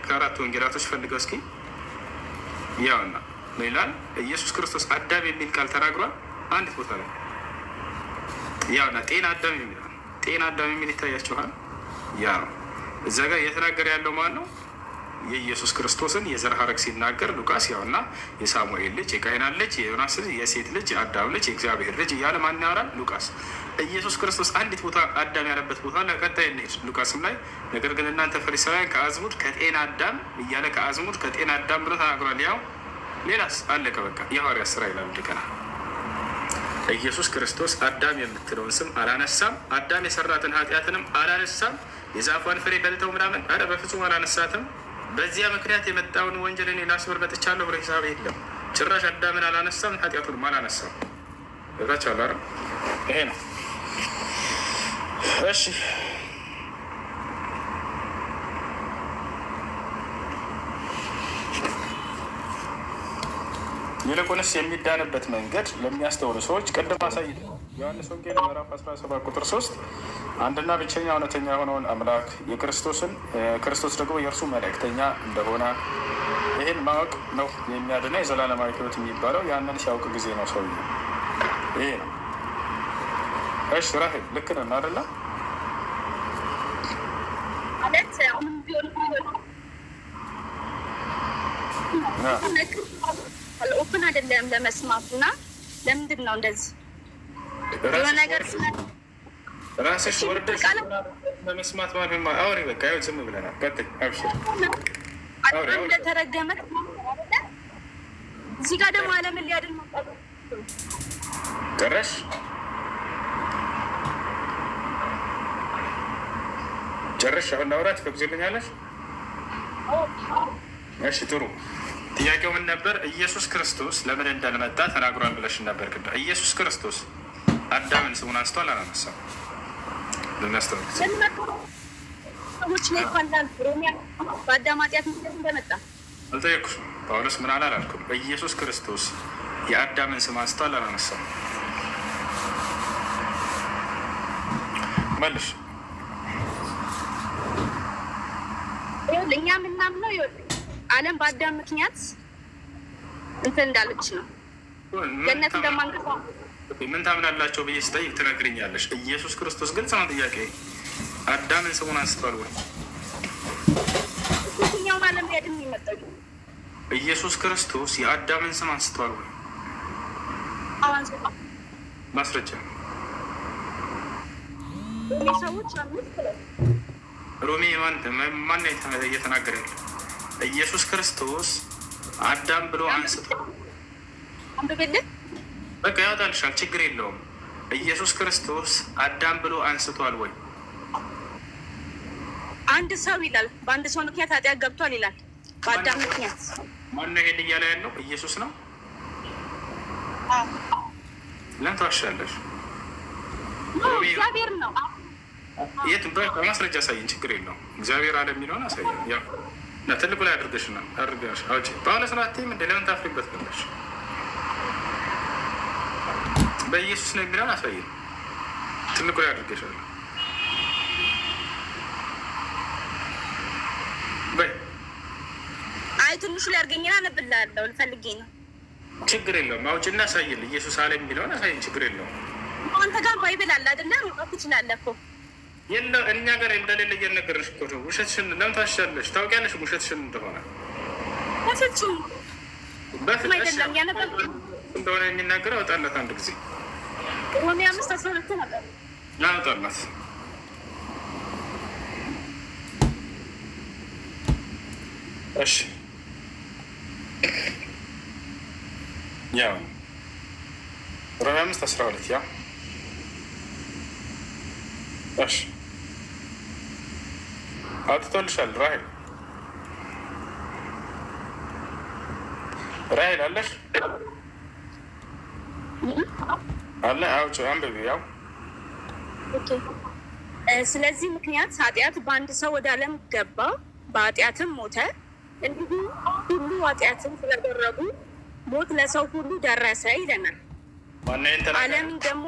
S1: ከአራት ወንጌላቶች ፈልገው እስኪ። ያውና ይላል ኢየሱስ ክርስቶስ አዳም የሚል ቃል ተናግሯል አንዲት ቦታ ላይ። ያውና ጤና አዳም የሚል ጤና አዳም የሚል ይታያችኋል። ያ እዛ ጋር እየተናገረ ያለው ማን ነው? የኢየሱስ ክርስቶስን የዘር ሐረግ ሲናገር ሉቃስ ያውና የሳሙኤል ልጅ፣ የቃይናን ልጅ፣ የዮናስ ልጅ፣ የሴት ልጅ፣ የአዳም ልጅ፣ የእግዚአብሔር ልጅ እያለ ማን ያወራል? ሉቃስ። ኢየሱስ ክርስቶስ አንዲት ቦታ አዳም ያለበት ቦታ ለቀጣይ እንሄድ ሉቃስም ላይ ነገር ግን እናንተ ፈሪሳውያን ከአዝሙድ ከጤና አዳም እያለ ከአዝሙድ ከጤና አዳም ብሎ ተናግሯል። ያው ሌላስ አለቀ በቃ። የሐዋርያት ሥራ ይላል እንደገና ኢየሱስ ክርስቶስ አዳም የምትለውን ስም አላነሳም። አዳም የሰራትን ኃጢአትንም አላነሳም። የዛፏን ፍሬ በልተው ምናምን ኧረ በፍጹም አላነሳትም። በዚያ ምክንያት የመጣውን ወንጀል እኔ ላስምር መጥቻለሁ ብሎ ሂሳብ የለም። ጭራሽ አዳምን አላነሳም፣ ኃጢአቱንም አላነሳም። እዛቻለ አ ይሄ ነው። እሺ ይልቁንስ የሚዳንበት መንገድ ለሚያስተውሉ ሰዎች ቅድም አሳይተናል። ዮሐንስ ወንጌል ምዕራፍ 17 ቁጥር 3 አንድና ብቸኛ እውነተኛ የሆነውን አምላክ ክርስቶስ ደግሞ የእርሱ መልእክተኛ እንደሆነ ይህን ማወቅ ነው የሚያድና የዘላለማዊ ሕይወት የሚባለው ያንን ሲያውቅ ጊዜ ነው ሰውዬ። ይሄ ነው። እሺ ራሄል ልክ ነን አይደለ?
S2: ማለት አሁን ቢሆን ኦፕን አይደለም ለመስማት እና ለምንድን ነው እንደዚህ ነገር
S1: ራስሽ ወርደሽ ለመስማት ማለት አውሪ በቃ ያው ዝም ብለናል። ቀጥል አብሽር።
S2: እንደተረገመ እዚህ ጋር ደግሞ ዓለምን ሊያድን
S1: ጨረሽ? አሁን አውራት ትፈቅጂልኛለሽ? እሺ ጥሩ። ጥያቄው ምን ነበር? ኢየሱስ ክርስቶስ ለምን እንዳልመጣ ተናግሯል ብለሽ ነበር። ኢየሱስ ክርስቶስ አዳምን ስሙን አንስቷል አላነሳም? ለሚያስተውሉት
S2: ሰዎች ላይ ይባላል ሮሚያ በአዳም ኃጢአት ምክንያት እንደመጣ
S1: አልጠየኩሽም። ጳውሎስ ምን አላልኩም? ኢየሱስ ክርስቶስ የአዳምን ስም አንስቷል አላነሳም? መልሽ።
S2: እኛ የምናምነው ዓለም በአዳም ምክንያት እንትን እንዳለች ነው። ገነት እንደማንገባ
S1: ምን ታምናላቸው ብዬ ስጠይቅ ትነግርኛለሽ። ኢየሱስ ክርስቶስ ግልጽ ነው ጥያቄ። አዳምን ስሙን አንስቷል ወይ?
S2: የትኛውን ዓለም ሊያድን የሚመጣው
S1: ኢየሱስ ክርስቶስ የአዳምን ስም አንስቷል ወይ? ማስረጃ
S2: ሰዎች
S1: ሮሜ ማን እየተናገረ ያለ? ኢየሱስ ክርስቶስ አዳም ብሎ አንስቷል።
S2: አንብብልን
S1: በቃ ያወጣልሻል፣ ችግር የለውም። ኢየሱስ ክርስቶስ አዳም ብሎ አንስቷል ወይ?
S2: አንድ ሰው ይላል በአንድ ሰው ምክንያት ኃጢአት ገብቷል ይላል። በአዳም ምክንያት
S1: ማነው ይሄን እያለ ያለው? ኢየሱስ ነው። ለምን ተዋሻለሽ?
S2: እግዚአብሔር ነው።
S1: የት በማስረጃ አሳይን፣ ችግር የለውም። እግዚአብሔር አለ የሚለውን አሳይን። ያው ትልቁ ላይ አድርገሽ ነው አድርገሽ አውጪ። ጳውሎስ ናትም እንደ ለምን ታፍሪበት ብለሽ በኢየሱስ ነው የሚለውን አሳይን። ትልቁ ላይ አድርገሻል። በይ
S2: አይ ትንሹ ላይ አድርገኝና አነብልሃለሁ። ልፈልጌ ነው።
S1: ችግር የለውም። አውጪና አሳይን። ኢየሱስ አለ የሚለውን አሳይን። ችግር የለውም።
S2: አንተ ጋር ባይብል አለ አይደለ? መውጣት ትችላለህ እኮ
S1: የለው እኛ ጋር እንደሌለ እየነገርሽ እኮ ነው። ውሸትሽን ለምን ታሻለሽ? ታውቂያለሽ ውሸትሽን እንደሆነ
S2: በፍጹም
S1: በፍጹም እንደሆነ የሚናገር አውጣላት። አንድ ጊዜ
S2: ሮሜ 5:12 ነበር
S1: ላውጣላት። እሺ ያው ሮሜ 5:12 ያው እሺ አውጥቶልሻል። ራሄል አለሽ አለ አውጭ አንብቢ። ያው
S2: ስለዚህ ምክንያት ኃጢአት በአንድ ሰው ወደ ዓለም ገባ፣ በኃጢአትም ሞተ። እንዲሁም ሁሉ ኃጢአትን ስለደረጉ ሞት ለሰው ሁሉ ደረሰ ይለናል። ዓለም ደግሞ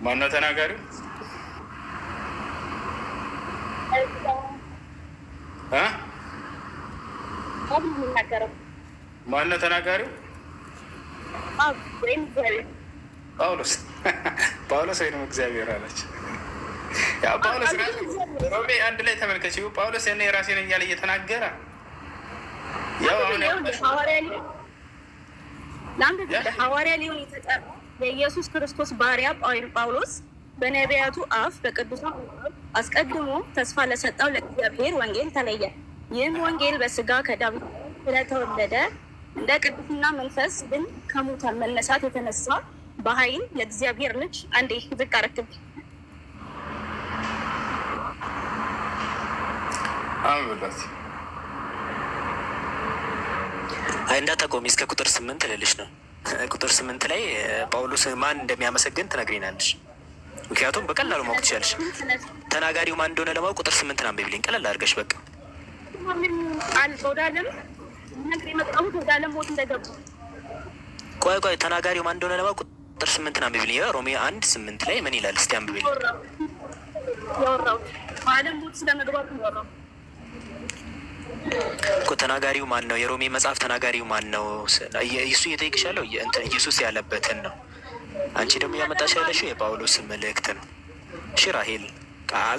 S1: ማነው ተናጋሪው? ማነው ተናጋሪው? ጳውሎስ ወይም እግዚአብሔር አለች። ያው ጳውሎስ ሮሜ አንድ ላይ ተመልከችው። ጳውሎስ እኔ የራሴ ነኝ እያለ እየተናገረ ያው አሁን
S2: ሐዋርያ ሊሆን የተጠራ የኢየሱስ ክርስቶስ ባሪያ ጳውሎስ በነቢያቱ አፍ በቅዱሳን አስቀድሞ ተስፋ ለሰጠው ለእግዚአብሔር ወንጌል ተለየ። ይህም ወንጌል በስጋ ከዳዊት ስለተወለደ እንደ ቅዱስና መንፈስ ግን ከሙታን መነሳት የተነሳ በኃይል የእግዚአብሔር ልጅ አንዴ ዝቅ አረክብ
S1: አብላት
S3: እንዳታቆሚ እስከ ቁጥር 8 ልልሽ ነው። ቁጥር 8 ላይ ጳውሎስ ማን እንደሚያመሰግን ትነግሪናለሽ። ምክንያቱም በቀላሉ ማወቅ ትችላለሽ። ተናጋሪው ማን እንደሆነ ለማወቅ ቁጥር 8 አንብቢልኝ ቀለል አድርገሽ። በቃ
S2: ነገር የመጣሁት ወደ ዓለም ሞት እንደገቡ።
S3: ቆይ ተናጋሪው ማን እንደሆነ ለማወቅ ቁጥር 8 አንብብልኝ። ሮሜ 1:8 ላይ ምን ይላል? እስቲ አንብብልኝ።
S2: ያወራው በዓለም ሞት ስለመግባቱ ያወራው
S3: እኮ ተናጋሪው ማን ነው? የሮሜ መጽሐፍ ተናጋሪው ማን ነው? እሱ እየጠየቅሽ ያለው ኢየሱስ ያለበትን ነው። አንቺ ደግሞ ያመጣሽ ያለሽው የጳውሎስ መልእክት ነው። እሺ ራሄል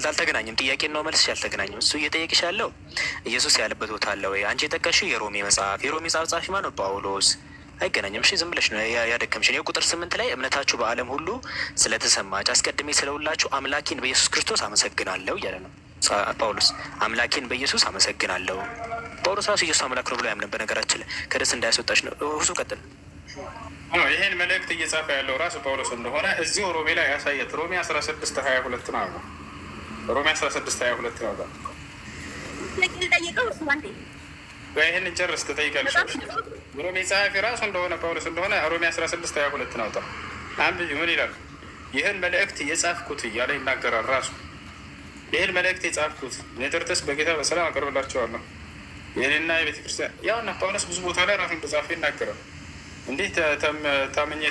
S3: አልተገናኝም። ጥያቄ ነው መልስሽ አልተገናኝም። እሱ እየጠየቅሽ ያለው ኢየሱስ ያለበት ቦታ አለ ወይ? አንቺ የጠቀሽው የሮሜ መጽሐፍ ጸሐፊ ማን ነው? ጳውሎስ። አይገናኝም። እሺ ዝም ብለሽ ነው ያደከምሽ። ቁጥር 8 ላይ እምነታችሁ በዓለም ሁሉ ስለተሰማች አስቀድሜ ስለሁላችሁ አምላኬን በኢየሱስ ክርስቶስ አመሰግናለሁ እያለ ነው ጳውሎስ። አምላኬን በኢየሱስ አመሰግናለሁ። ጳውሎስ ራሱ ኢየሱስ አምላክ ነው ብሎ ያምን በነገራችን ላይ ከደስ እንዳያስወጣች ነው። ሁሱ ቀጥል።
S1: ይህን መልእክት እየጻፈ ያለው ራሱ ጳውሎስ እንደሆነ እዚሁ ሮሜ ላይ ያሳየት። ሮሜ 16:22 ነው። ሮሜ 16:22 ነው። ይህንን ጨርስ ትጠይቃለሽ። ሮሜ ጸሐፊ ራሱ እንደሆነ ጳውሎስ እንደሆነ ሮሜ 16:22 ነው። አንብቢ። ምን ይላል? ይህን መልእክት የጻፍኩት እያለ ይናገራል ራሱ። ይህን መልእክት የጻፍኩት ኔትርትስ በጌታ በሰላም አቀርብላቸዋለሁ። ይህንና የቤተ ክርስቲያን ያውና ጳውሎስ ብዙ ቦታ ላይ ራሱ እንደጻፈ ይናገራል። እንዲህ ታምኜ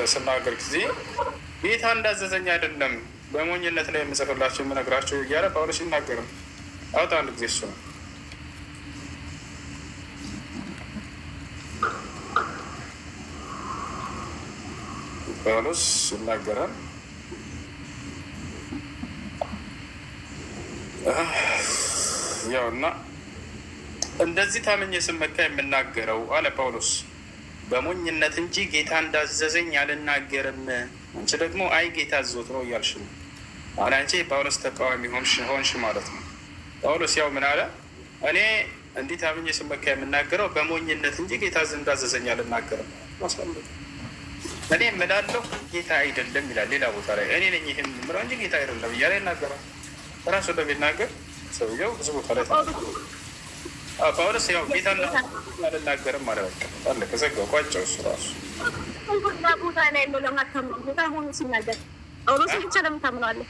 S1: ስናገር ጊዜ ጌታ እንዳዘዘኝ አይደለም በሞኝነት ላይ የምጽፍላቸው የምነግራቸው እያለ ጳውሎስ ይናገራል። አውጣ አንድ ጊዜ እሱ ነው ጳውሎስ ይናገራል። ያው እና እንደዚህ ታምኜ ስመካ የምናገረው አለ ጳውሎስ በሞኝነት እንጂ ጌታ እንዳዘዘኝ አልናገርም። አንቺ ደግሞ አይ ጌታ አዞት ነው እያልሽ ነው። አሁን አንቺ ጳውሎስ ተቃዋሚ ሆንሽ ማለት ነው። ጳውሎስ ያው ምን አለ? እኔ እንዲህ ታምኜ ስመካ የምናገረው በሞኝነት እንጂ ጌታ እንዳዘዘኝ አልናገርም። እኔ እምላለሁ ጌታ አይደለም ይላል ሌላ ቦታ ላይ። እኔ ነኝ ይህን የምለው እንጂ ጌታ አይደለም እያለ ይናገራል። ራሱ እንደሚናገር ሰውየው ብዙ ቦታ ላይ ጳውሎስ ያው ጌታ አልናገርም ማለት አለ። ከዘጋው ቋጫው እሱ ራሱ
S2: ቦታ ላይ ነው ለማታምኑ ቦታ ሆኖ ሲናገር ጳውሎስን ብቻ ለምን ታምነዋለህ?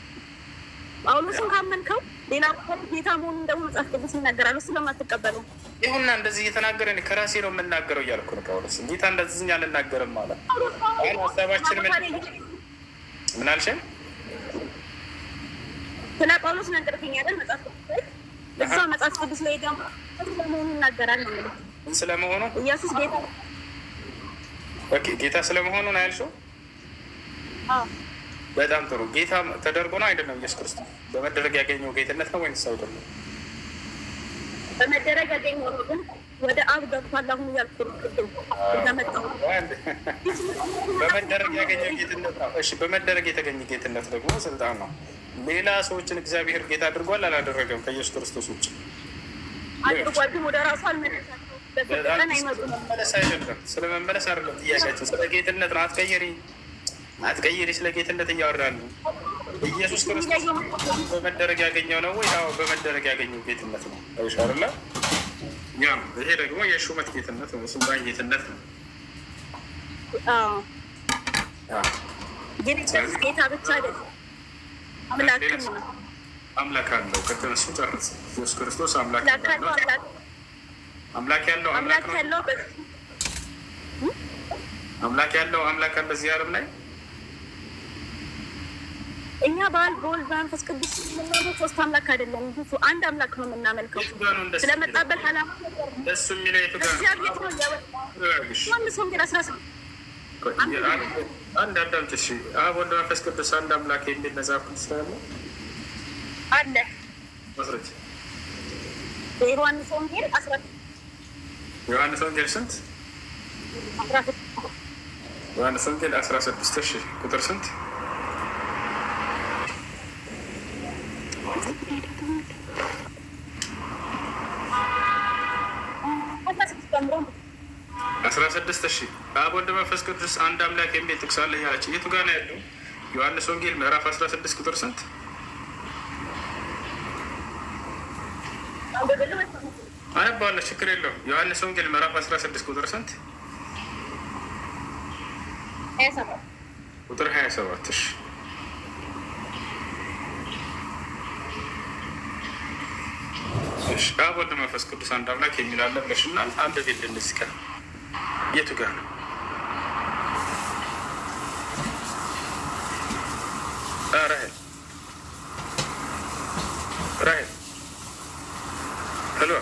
S2: ጳውሎስን ካመንከው ሌላ ጌታ መሆኑን ደግሞ መጽሐፍ ቅዱስ ይናገራል። እሱ ለማትቀበለው
S1: ይሁንና እንደዚህ እየተናገረ ከራሴ ነው የምናገረው እያልኩ ነው። ጳውሎስ ጌታ እንደዚህ አልናገርም ማለት አሁን ሀሳባችን ምን አልሽን?
S2: ስለ ጳውሎስ ነገርከኝ አይደል? መጽሐፍ ቅዱስ እዛ መጽሐፍ ቅዱስ ላይ ደግሞ ስለመሆኑ ይናገራል ነው የሚለው።
S1: ስለመሆኑ
S2: ኢየሱስ ጌታ
S1: ጌታ ስለመሆኑ ነው ያልሽው? በጣም ጥሩ። ጌታ ተደርጎ ነው አይደለም? ኢየሱስ ክርስቶስ በመደረግ ያገኘው ጌትነት ነው ወይንስ አይደለም?
S2: በመደረግ ያገኘው ነው፣ ግን ወደ አብ ገብቷል። አሁን እያልኩ እንደመጣሁ
S1: በመደረግ ያገኘው ጌትነት ነው። እሺ፣ በመደረግ የተገኘ ጌትነት ደግሞ ስልጣን ነው። ሌላ ሰዎችን እግዚአብሔር ጌታ አድርጓል አላደረገም? ከኢየሱስ ክርስቶስ ውጭ
S2: አድርጓል፣ ግን ወደ ራሱ አልመለሳቸውም።
S1: መመለስ አይደለም፣ ስለ መመለስ አይደለም ጥያቄያችን፣ ስለ ጌትነት ነው። አትቀይሪ፣ ስለ ጌትነት እያወራን ነው። ኢየሱስ ክርስቶስ በመደረግ ያገኘው ነው ወይ? አዎ በመደረግ ያገኘው ጌትነት ነው። አይሻርላ ያ ይሄ ደግሞ የሹመት ጌትነት ነው፣ ስልጣን ጌትነት ነው።
S2: ግን ጌታ ብቻ አይደለም፣
S1: አምላክ አለው። ቅድም እሱ ጨርስ። ኢየሱስ ክርስቶስ አምላክ ያለው አምላክ አለ እዚህ ዓለም ላይ።
S2: እኛ በወልድ በመንፈስ ቅዱስ የምናመልከው ሶስት አምላክ አይደለም፣ አንድ አምላክ ነው የምናመልከው። ስለመጣበት አላማ
S1: ደስ የሚለው የቱ ጋር አንድ አዳምጪ እሺ። አብ ወልድ መንፈስ ቅዱስ አንድ አምላክ የሚል መጽሐፍ ቅዱስ
S2: አለ።
S1: መስረች
S2: የዮሐንስ ወንጌል 16
S1: ዮሐንስ ወንጌል ስንት?
S2: 16
S1: ዮሐንስ ወንጌል 16 እሺ፣ ቁጥር ስንት? 16 እሺ። አብ ወልድ መንፈስ ቅዱስ አንድ አምላክ የሚል ጥቅስ አለ ያለች የቱ ጋር ነው ያለው? ዮሐንስ ወንጌል ምዕራፍ 16 ቁጥር ስንት? አነባለሁ፣ ችግር የለውም። ዮሐንስ ወንጌል ምዕራፍ 16 ቁጥር ስንት? ቁጥር 27 እሺ። አብ ወልድ መንፈስ ቅዱስ አንድ አምላክ የሚል አለ ብለሽናል። አንድ ቤት ልንስከ የቱ ጋር ነው? ራሄል ራሄል ሄሎ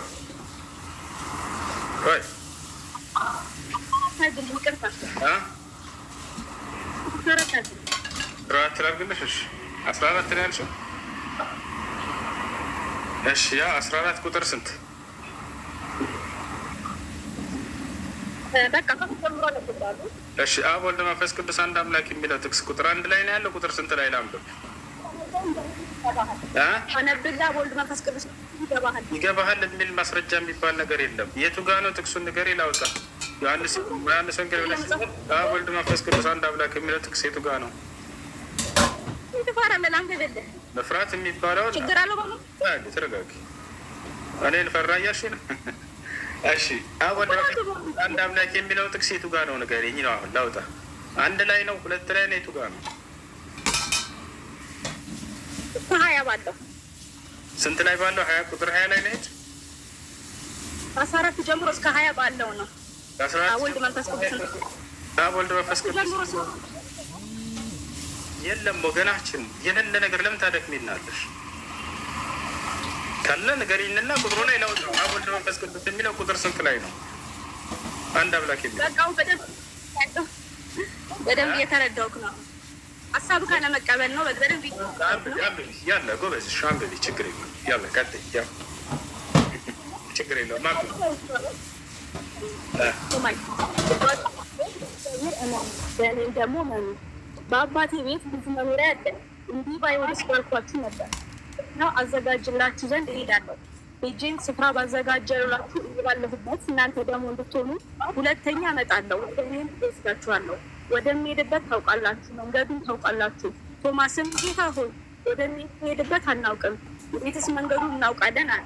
S1: ወይ ራት ላድርግልሽ? እሺ 14 ነው ያልሽው? እሺ ያ 14 ቁጥር ስንት? እሺ አብ ወልድ መንፈስ ቅዱስ አንድ አምላክ የሚለው ጥቅስ ቁጥር 1 ላይ ነው ያለው። ቁጥር ስንት ላይ ላምብብ? ይገባሃል የሚል ማስረጃ የሚባል ነገር የለም። የቱ ጋ ነው ጥቅሱን ንገሪ ላውጣ። ዮሐንስ ወንጌል ብለሽ አብ ወልድ መንፈስ ቅዱስ አንድ አምላክ የሚለው ጥቅስ የቱ ጋ ነው? መፍራት የሚባለውን ተረጋጊ። እኔን ፈራ እያልሽ ነው? እሺ አብ ወልድ አንድ አምላክ የሚለው ጥቅስ የቱ ጋ ነው ንገሪኝ ነው አሁን ላውጣ። 1 ላይ ነው 2 ላይ ነው የቱ ጋ ነው? ስንት ላይ ባለው? 20 ቁጥር 20 ላይ ነች።
S2: 14 ጀምሮ እስከ 20 ባለው ነው። አብ ወልድ መንፈስ ቅዱስ
S1: የለም ወገናችን፣ የሌለ ነገር ለምን ታደክሚናለሽ? ካለ ንገሪኝና ቁጥሩ ላይ ላውጣው። አብ ወልድ መንፈስ ቅዱስ የሚለው ቁጥር ስንት ላይ ነው? አንድ አምላክ የሚለው
S2: በደንብ እየተረዳሁት ነው። ሀሳብ ካለ መቀበል ነው። በደንብ
S1: ያለ ጎበዝ አንብቢ፣ ችግር የለም። ያለ ቀጥይ፣ ችግር የለውም።
S2: በእኔም ደግሞ በአባቴ ቤት ብዙ መኖሪያ አለ። እንዲህ ባይሆንስ ባልኳችሁ ነበር። ነው አዘጋጅላችሁ ዘንድ እሄዳለሁ። ሄጄም ስፍራ ባዘጋጀላችሁ ባለሁበት እናንተ ደግሞ እንድትሆኑ ሁለተኛ እመጣለሁ፣ ወደ እኔም እወስዳችኋለሁ። ወደሚሄድበት ታውቃላችሁ፣ መንገዱን ታውቃላችሁ። ቶማስም ጌታ ሆይ ወደሚሄድበት አናውቅም፣ እንዴትስ መንገዱን እናውቃለን አለ።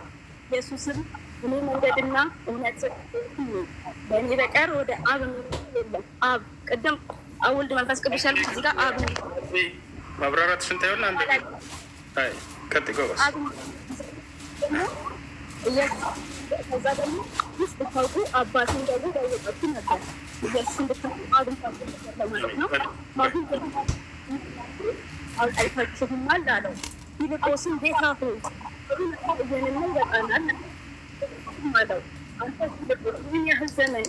S2: ኢየሱስም እኔ መንገድና እውነት በእኔ በቀር ወደ አብ የለም። አብ ቅድም አብ ወልድ መንፈስ ቅዱስ ያልኩት እዚህ ጋር አብ
S1: ማብራራት ሽንታ ይሆን አንድ ቀጥ ጎበስ
S2: ከዛ ደግሞ ውስጥ ታውቁ አባትን ደግሞ ያወጣችሁ ነበር። ኢየሱስ እንድታውቁ አብን ታውቁ ለማለት ነው። አይታችሁማል አለው። ፊልጶስም ጌታ ሆይ ይህንና ይበቃናል አለው። አንተ ፊልጶስ ምን ያህል ዘመን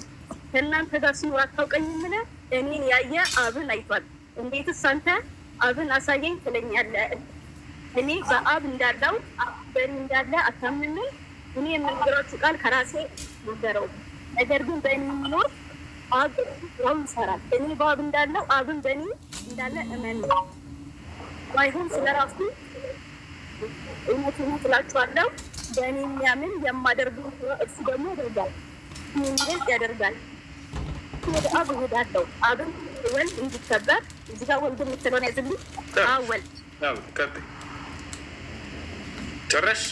S2: ከእናንተ ጋር ሲኖር አታውቀኝምን? እኔን ያየ አብን አይቷል። እንዴትስ አንተ አብን አሳየኝ ትለኛለህ? እኔ በአብ እንዳለው በእኔ እንዳለ አታምንም? እኔ የምነግራችሁ ቃል ከራሴ ነገረው፣ ነገር ግን በእኔ የሚኖር አብ ስራውን ይሰራል። እኔ በአብ እንዳለው አብን በእኔ እንዳለ እመኑ። ባይሆን ስለ ራሱ እውነት እውነት እላችኋለሁ፣ በእኔ የሚያምን የማደርገው እርሱ ደግሞ ያደርጋል፣ ይበልጥ ያደርጋል። ወደ አብ እሄዳለሁ፣ አብን ወልድ እንዲከበር እዚህ ጋር ወልድ የምትለውን ያዝልኝ። ወልድ
S1: ጨረሽ?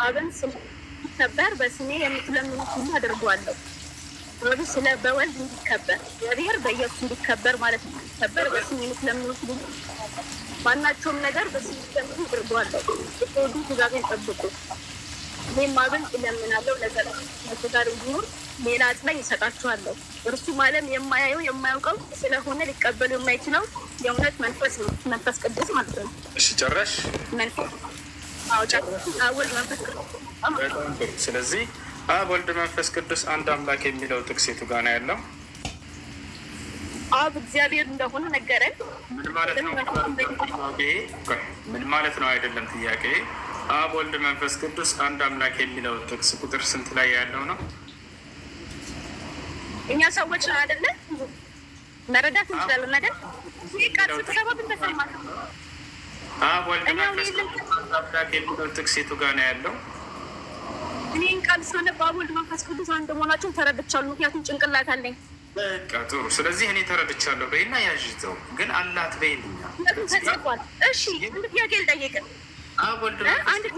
S2: አብን ስለሚከበር በስሜ የምትለምኑት ሁሉ አደርገዋለሁ። ስለ በወልድ እንዲከበር እግዚአብሔር በኢየሱስ እንዲከበር ማለት ነው። እንዲከበር በስሜ የምትለምኑት ሁሉ ማናቸውም ነገር በስሜ የምትለምኑ አደርገዋለሁ። ስትወዱ ትእዛዜን ጠብቁ። እኔም አብን እለምናለሁ ለዘላለም ከእናንተ ጋር እንዲኖር ሌላ አጽናኝ እሰጣችኋለሁ። እርሱም ዓለም የማያየው የማያውቀው ስለሆነ ሊቀበሉ የማይችለው የእውነት መንፈስ ነው፣ መንፈስ ቅዱስ ማለት ነው።
S1: እሺ ጨረሽ?
S2: መንፈስ ወልድ መንፈስ ቅዱስ።
S1: ስለዚህ አብ ወልድ መንፈስ ቅዱስ አንድ አምላክ የሚለው ጥቅስ የቱ ጋር ነው ያለው?
S2: አብ እግዚአብሔር እንደሆነ ነገረን።
S1: ምን ማለት ነው? ምን ማለት ነው? አይደለም ጥያቄ። አብ ወልድ መንፈስ ቅዱስ አንድ አምላክ የሚለው ጥቅስ ቁጥር ስንት ላይ ያለው ነው?
S2: እኛ ሰዎች ነው አይደለ? መረዳት እንችላለን ነገር ይህ ቃል ስትሰበብ እንተሰማ።
S1: አብ ወልድ መንፈስ ቅዱስ አንድ አምላክ የሚለው ጥቅስ የቱ ጋር ነው ያለው?
S2: እኔን ቃል ሳነብ አብ ወልድ መንፈስ ቅዱስ አንድ መሆናቸውን ተረድቻለሁ። ምክንያቱም ጭንቅላት አለኝ።
S1: በቃ ጥሩ። ስለዚህ እኔ ተረድቻለሁ በይና ያዥዘው ግን አላት በይልኛ
S2: ተጽፏል። እሺ አንድ ጥያቄ ልጠይቅ።
S1: አብ ወልድ መንፈስ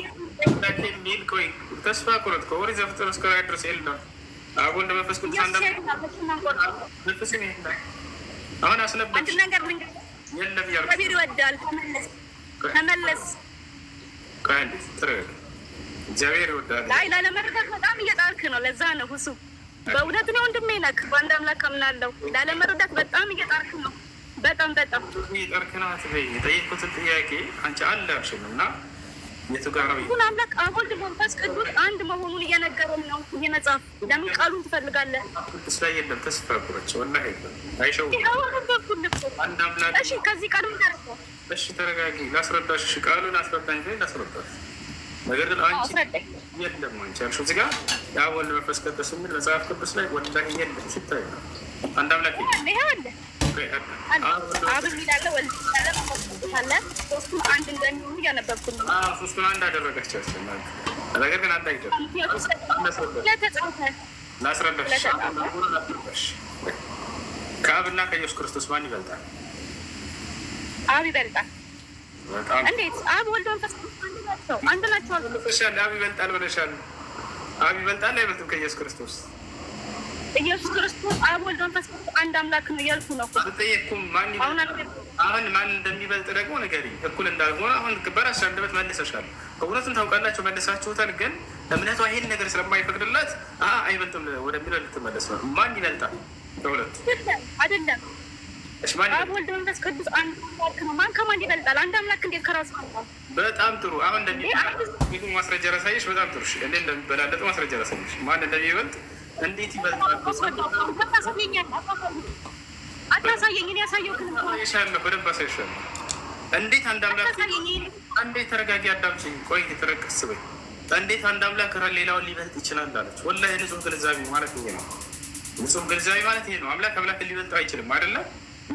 S1: የሚል ቆይ ተስፋ ቁረጥ ከወሬ ዘፍጥረት እስከ ራዕይ ድረስ የለም። አብ ወልድ መንፈስ ቅዱስ አንድ መንፈስ አሁን አስነበች
S2: አንድ ነገር
S1: የለም ያልኩት
S2: እግዚአብሔር ይወዳል። ተመለስ
S1: ከአንድ ተረጋጋ። እግዚአብሔር ይወዳል።
S2: ላይ ላለመረዳት በጣም እየጣርክ ነው። ለዛ ነው እሱ በእውነት ነው ወንድሜ ነክ በአንድ አምላክ አምናለሁ። ላለመረዳት በጣም እየጣርክ ነው። በጣም
S1: እየጣርክ ነው። አትበይ። የጠየቅኩትን ጥያቄ አንቺ አላልሽም እና የቱ ጋር ነው
S2: ሁን አምላክ አብ ወልድ መንፈስ ቅዱስ አንድ መሆኑን እየነገረን ነው። ይሄ መጽሐፍ ለምን ቃሉን ትፈልጋለህ?
S1: ቅዱስ ላይ የለም። ተስፋ ቁረጭ። ወላሂ የለም። አይሸው አንድ አምላክ።
S2: እሺ ከዚህ ቃሉን ተረዳ።
S1: እሺ ተረጋጊ። ላስረዳሽ። እሺ ቃሉን አስረዳኝ። ላስረዳሽ ነገር ግን አንቺ የለም አንቺ ያልሽው እዚህ ጋር የአብ ወልድ መንፈስ ቅዱስ የሚል መጽሐፍ ቅዱስ ላይ ወላሂ የለም። ሲታይ ነው አንድ አምላክ
S2: ይሄ አለ አብ የሚላለ ወልድ የሚላለ መንፈስ ቅዱስ አለ። ሶስቱን አንድ እንደሚሆኑ እያነበብኩኝ ነው።
S1: ሶስቱን አንድ አደረጋቸው። ነገር ግን አንድ አይደለም። ላስረዳሽ። ከአብና ከኢየሱስ ክርስቶስ ማን ይበልጣል?
S2: አብ ይበልጣል። እንዴት? አብ ወልድ መንፈስ ቅዱስ አንድ ናቸው።
S1: አብ ይበልጣል ብለሻል። አብ ይበልጣል አይበልጥም ከኢየሱስ ክርስቶስ?
S2: ኢየሱስ ክርስቶስ አብ ወልድ መንፈስ ቅዱስ አንድ አምላክ ነው እያልኩ ነው።
S1: አልጠየቅኩም። አሁን ማን እንደሚበልጥ ደግሞ ንገሪኝ። እኩል እንዳልሆነ አሁን በራስሽ አንደበት መልሰሻል። እውነቱን ታውቃላችሁ፣ መልሳችሁታል። ግን እምነቷ ይሄን ነገር ስለማይፈቅድላት አይበልጥም ወደሚለው ልትመለስ ነው። ማን ይበልጣል ከሁለቱ?
S2: አይደለም አብ ወልድ መንፈስ ቅዱስ አንድ አምላክ ነው። ማን ከማን ይበልጣል? አንድ አምላክ እንዴት ከራሱ ይበልጣል?
S1: በጣም ጥሩ። አሁን እንደሚበልጥ ማስረጃ ላሳይሽ። በጣም ጥሩ። እንዴት እንደሚበላለጡ ማስረጃ ላሳይሽ። ማን እንደሚበልጥ እንዴት ይበልጣል?
S2: አታሳየኝ። እኔ ያሳየሁትን
S1: አሳይሻለሁ፣ በደንብ አሳይሻለሁ። እንዴት አንድ አምላክ እንዴት ተረጋጊ፣ አዳምጪኝ። ቆይ ተረቀስ በይ። እንዴት አንድ አምላክ ሌላውን ሊበልጥ ይችላል አለች። ወላሂ ንጹህ ግንዛቤ ማለት ይሄ ነው። ንጹህ ግንዛቤ ማለት ይሄ ነው። አምላክ አምላክን ሊበልጠው አይችልም አይደለም።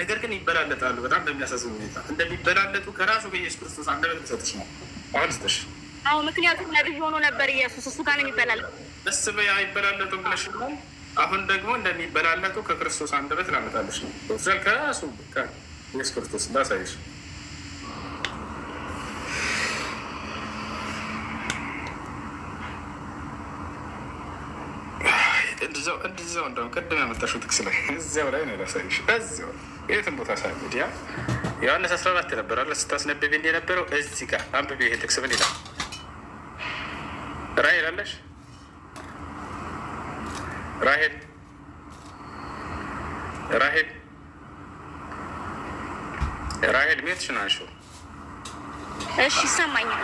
S1: ነገር ግን ይበላለጣሉ። በጣም እንደሚያሳዝን ሁኔታ እንደሚበላለጡ ከራሱ ከኢየሱስ ክርስቶስ አንደበት ልሰጥሽ ነው። አሁን ስተሽ
S2: ምክንያቱም ነብይ ሆኖ ነበር ኢየሱስ። እሱ ጋር ነው የሚበላለጡ።
S1: ደስ በይ። አይበላለጡም ብለሽ አሁን ደግሞ እንደሚበላለጡ ከክርስቶስ አንደበት ላመጣልሽ ነው። ከራሱ ከኢየሱስ ክርስቶስ እንዳሳይሽ እዛው እንደውም ቅድም ያመጣሽው ጥቅስ ላይ እዚያው ላይ ነው ላሳይሽ። እዚያው የትም ቦታ ሳ ሚዲያ ዮሐንስ 14 ነበር አለ ስታስነብብ እንዲ የነበረው እዚህ ጋር አንብቤ። ይሄ ጥቅስ ምን ይላል? ራሄል አለሽ? ራሄል ራሄል ራሄል ሜትሽን አንሺው።
S2: እሺ ይሰማኛል።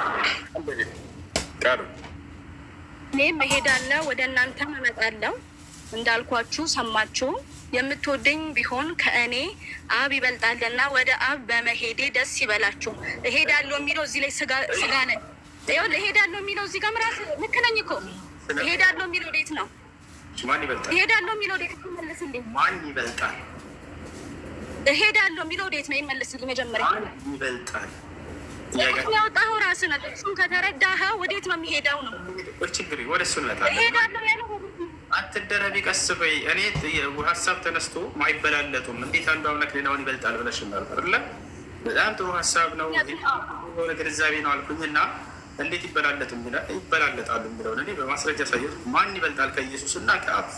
S1: ቃሉ
S2: እኔም እሄዳለሁ ወደ እናንተም እመጣለሁ እንዳልኳችሁ ሰማችሁ። የምትወደኝ ቢሆን ከእኔ አብ ይበልጣልና ወደ አብ በመሄዴ ደስ ይበላችሁ። እሄዳለሁ የሚለው እዚህ ላይ ስጋ ነን። ይኸውልህ እሄዳለሁ የሚለው እዚህ ጋር ምራስ ልክ ነኝ እኮ። እሄዳለሁ የሚለው ወዴት ነው?
S1: ማን ይበልጣል?
S2: እሄዳለሁ የሚለው ወዴት ነው? መልስልኝ።
S1: ማን ይበልጣል?
S2: እሄዳለሁ የሚለው ወዴት ነው? ይመልስልኝ መጀመሪያ።
S1: ማን ይበልጣል?
S2: ያወጣኸው ራስህ ነህ። እሱን ከተረዳኸው ወዴት ነው የሚሄደው ነው
S1: ችግር። ወደ እሱ እንመጣለን።
S2: እሄዳለሁ ያለው
S1: አትደረቢ፣ ቀስ በይ። እኔ ሀሳብ ተነስቶ አይበላለጡም። እንዴት አንዱ አምላክ ሌላውን ይበልጣል ብለሽ ነበር አይደለ? በጣም ጥሩ ሀሳብ ነው፣ የሆነ ግንዛቤ ነው አልኩኝ እና እንዴት ይበላለጣሉ የሚለውን እኔ በማስረጃ ሳየት ማን ይበልጣል ከኢየሱስ እና ከአብ?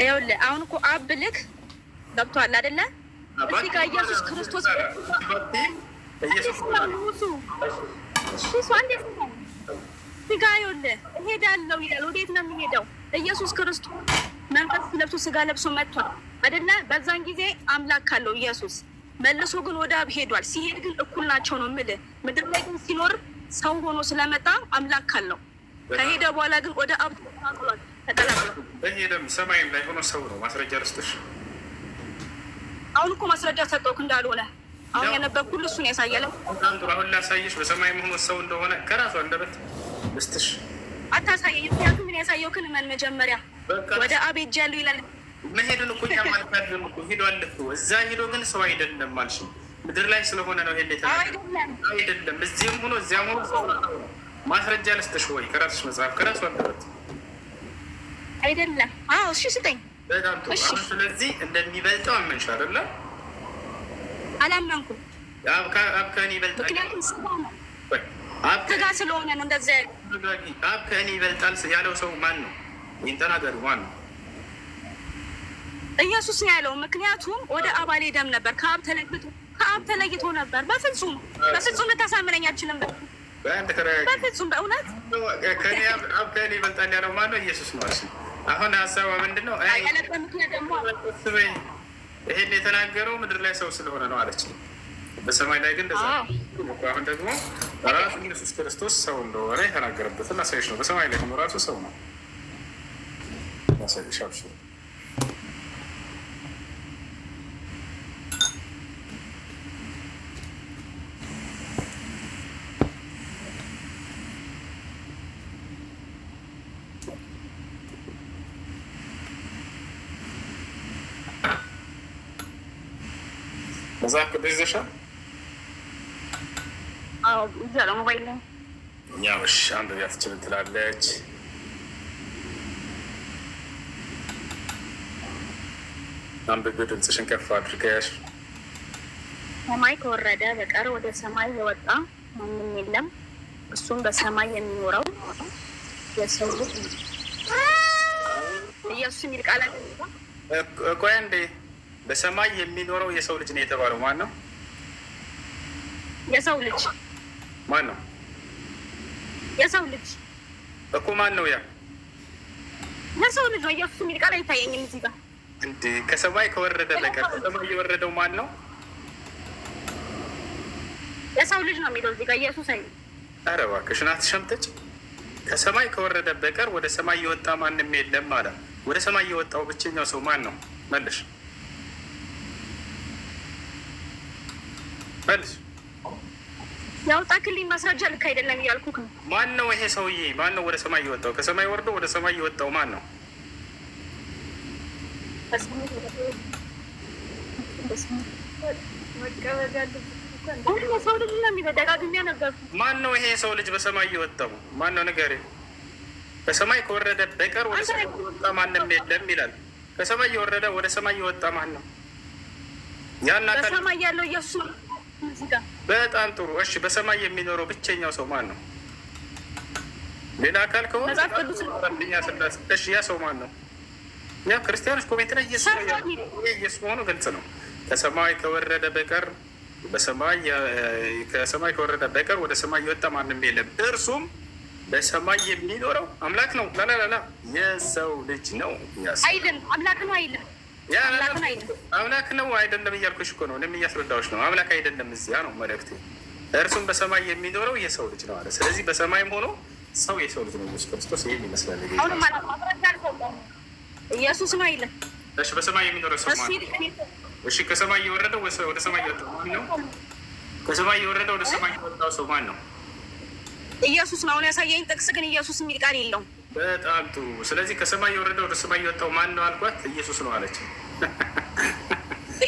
S2: ይኸውልህ አሁን እኮ አብ ብልክ ገብቶሃል አይደለ? እዚህ ጋር ኢየሱስ ክርስቶስ ስጋ ይኸውልህ እሄዳለሁ ይላል። ወዴት ነው የሚሄደው? ኢየሱስ ክርስቶስ መንፈስ ለብሶ ስጋ ለብሶ መጥቷል አይደለ? በዛን ጊዜ አምላክ አለው ኢየሱስ። መልሶ ግን ወደ አብ ሄዷል። ሲሄድ ግን እኩል ናቸው ነው የምልህ። ምድር ላይ ግን ሲኖር ሰው ሆኖ ስለመጣ አምላክ አለው። ከሄደ በኋላ ግን ወደ አብ ተቀላቅሏል።
S1: በሄደም ሰማይም ላይ ሆኖ ሰው ነው። ማስረጃ ርስትሽ
S2: አሁን እኮ ማስረጃ ሰጠውክ እንዳልሆነ አሁን የነበርኩ ሁሉ እሱን ያሳያል።
S1: አሁን ላሳየሽ በሰማይም ሆኖ ሰው እንደሆነ ከራሱ አንደበት ልስትሽ።
S2: አታሳየኝ። ምክንያቱም ምን ያሳየውክን እመን መጀመሪያ። ወደ አብ ሄጃለሁ ይላል።
S1: መሄዱን እኮ እኛ ማለት አይደለም እኮ ሄዷል እኮ እዛ ሄዶ ግን ሰው አይደለም አልሽ። ምድር ላይ ስለሆነ ነው ይሄን አይደለም። እዚህም ሆኖ እዚያም ሆኖ ሰው ማስረጃ ልስትሽ ወይ ከራስሽ መጽሐፍ ከራሱ አንደበት
S2: አይደለም። አዎ እሺ ስጠኝ።
S1: በጣም ጥሩ። ስለዚህ እንደሚበልጠው አመንሽ አይደለ?
S2: አላመንኩም።
S1: አብ ከእኔ ይበልጣል።
S2: ምክንያቱም ስጋ ስለሆነ ነው እንደዛ ያለው።
S1: አብ ከእኔ ይበልጣል ያለው ሰው ማን ነው? ይህን ተናገሩ። ማን ነው?
S2: ኢየሱስ ነው ያለው። ምክንያቱም ወደ አብ አልሄደም ነበር። ከአብ ተለይቶ ነበር። በፍጹም ልታሳምነኝ አትችልም።
S1: በአንድ ተረጋጊ።
S2: በፍጹም በእውነት
S1: ከኔ አብ ከኔ ይበልጣል ያለው ማነው? ኢየሱስ ነው። አሁን ሀሳቧ ምንድን ነው? ይሄን የተናገረው ምድር ላይ ሰው ስለሆነ ነው አለች። በሰማይ ላይ ግን እንደዛ። አሁን ደግሞ ራሱ ኢየሱስ ክርስቶስ ሰው እንደሆነ የተናገረበትን አሳይሽ ነው። በሰማይ ላይ ሆኖ ራሱ ሰው ነው ያሳይሽ። አብሽሩ። መጽሐፍ ቅዱስ ይዘሻል?
S2: አዎ ይዛለ ሞባይል ላይ
S1: እኛሽ አንድ ያትችል ትላለች። አንብብ፣ ድምፅሽን ከፍ አድርገሽ።
S2: ሰማይ ከወረደ በቀር ወደ ሰማይ የወጣ ማንም የለም፣ እሱም በሰማይ የሚኖረው የሰው ልጅ ኢየሱስ የሚል ቃል አለ።
S1: ቆይ እንዴ፣ በሰማይ የሚኖረው የሰው ልጅ ነው የተባለው ማን ነው?
S2: የሰው ልጅ
S1: ማን ነው?
S2: የሰው ልጅ
S1: እኮ ማን ነው? ያ
S2: የሰው ልጅ ነው። ኢየሱስ የሚል ቃል አይታየኝም እዚህ ጋር።
S1: እንዴ ከሰማይ ከወረደ በቀር ከሰማይ የወረደው ማን ነው?
S2: የሰው ልጅ ነው የሚለው እዚህ ጋር ኢየሱስ አይደል?
S1: ኧረ እባክሽ ናት ሸምተች። ከሰማይ ከወረደ በቀር ወደ ሰማይ የወጣ ማንም የለም አለ። ወደ ሰማይ የወጣው ብቸኛው ሰው ማን ነው? መልሽ መልስ።
S2: ያውጣክልኝ ማስረጃ ልክ አይደለም እያልኩህ ነው።
S1: ማን ነው ይሄ ሰውዬ? ማን ነው ወደ ሰማይ የወጣው? ከሰማይ ወርዶ ወደ ሰማይ የወጣው ማን ነው? ማን ነው ይሄ ሰው ልጅ በሰማይ የወጣው ማን ነው? ንገሪኝ። በሰማይ ከወረደ በቀር ወደ ሰማይ የወጣ ማንም የለም ይላል። ከሰማይ የወረደ ወደ ሰማይ የወጣ ማን ነው? ያን አካል
S2: በሰማይ ያለው ኢየሱስ።
S1: በጣም ጥሩ። እሺ በሰማይ የሚኖረው ብቸኛው ሰው ማን ነው? ሌላ አካል ከሆነ እሺ ያ ሰው ማን ነው? ያ ክርስቲያኖች ኮሜንት ላይ ኢየሱስ መሆኑ ግልጽ ነው። ከሰማይ ከወረደ በቀር ከሰማይ ከወረደ በቀር ወደ ሰማይ የወጣ ማንም የለም፣ እርሱም በሰማይ የሚኖረው አምላክ ነው። ላላላ የሰው ልጅ ነው።
S2: አይደለም አምላክ ነው። አይደለም
S1: አምላክ ነው አይደለም እያልኩሽ እኮ ነው። እኔም እያስረዳሁሽ ነው። አምላክ አይደለም እዚያ ነው መልእክቴ። እርሱም በሰማይ የሚኖረው የሰው ልጅ ነው አለ። ስለዚህ በሰማይም ሆኖ ሰው የሰው ልጅ ነው ኢየሱስ ክርስቶስ። ይሄን ይመስላል።
S2: ኢየሱስ ነው አይደለም?
S1: እሺ በሰማይ የሚኖረው ሰው ማን ነው? እሺ ከሰማይ የወረደው ወደ ሰማይ የወጣው ማን ነው? ከሰማይ የወረደው ወደ ሰማይ የወጣው ሰው ማን ነው?
S2: ኢየሱስ ነው። አሁን ያሳየኝ ጥቅስ ግን ኢየሱስ የሚል ቃል የለውም።
S1: በጣም ጥሩ። ስለዚህ ከሰማይ የወረደው ወደ ሰማይ የወጣው ማን ነው አልኳት። ኢየሱስ ነው አለች።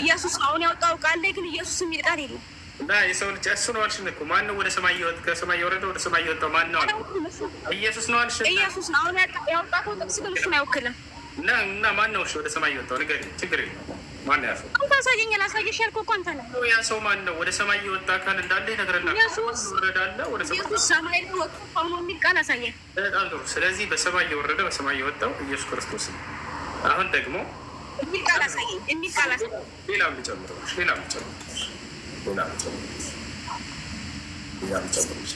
S2: ኢየሱስ አሁን ያወጣው ቃል ላይ ግን ኢየሱስ የሚል ቃል የለም።
S1: እና የሰው ልጅ እሱ ነው አልሽን እኮ። ማን ነው ወደ ሰማይ ከሰማይ የወረደው ወደ ሰማይ የወጣው ማን ነው አልኩት። ኢየሱስ ነው አልሽን።
S2: ኢየሱስ ነው አሁን ያወጣው ጥቅስ ግን እሱን አይወክልም።
S1: እና ማን ነው ወደ ሰማይ የወጣው? ንገሪኝ። ችግር የለም። ማን ነው ያ ሰው?
S2: አንተ አሳየኝ። ላሳየሽ ያልኩህ እኮ አንተ ነህ።
S1: ያ ሰው ማን ነው? ወደ ሰማይ የወጣ አካል እንዳለ ይነግረናል።
S2: ኢየሱስ
S1: ወረዳለ ወደ
S2: ሰማይ ወጥቶ ሆኖ የሚል ቃል አሳየኝ።
S1: በጣም ጥሩ። ስለዚህ በሰማይ የወረደ በሰማይ የወጣው ኢየሱስ ክርስቶስ ነው። አሁን ደግሞ
S2: የሚል ቃል አሳየኝ። የሚል ቃል አሳየኝ።
S1: ሌላም ልጨምርልሽ፣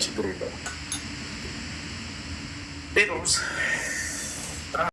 S1: ችግር የለውም። ጴጥሮስ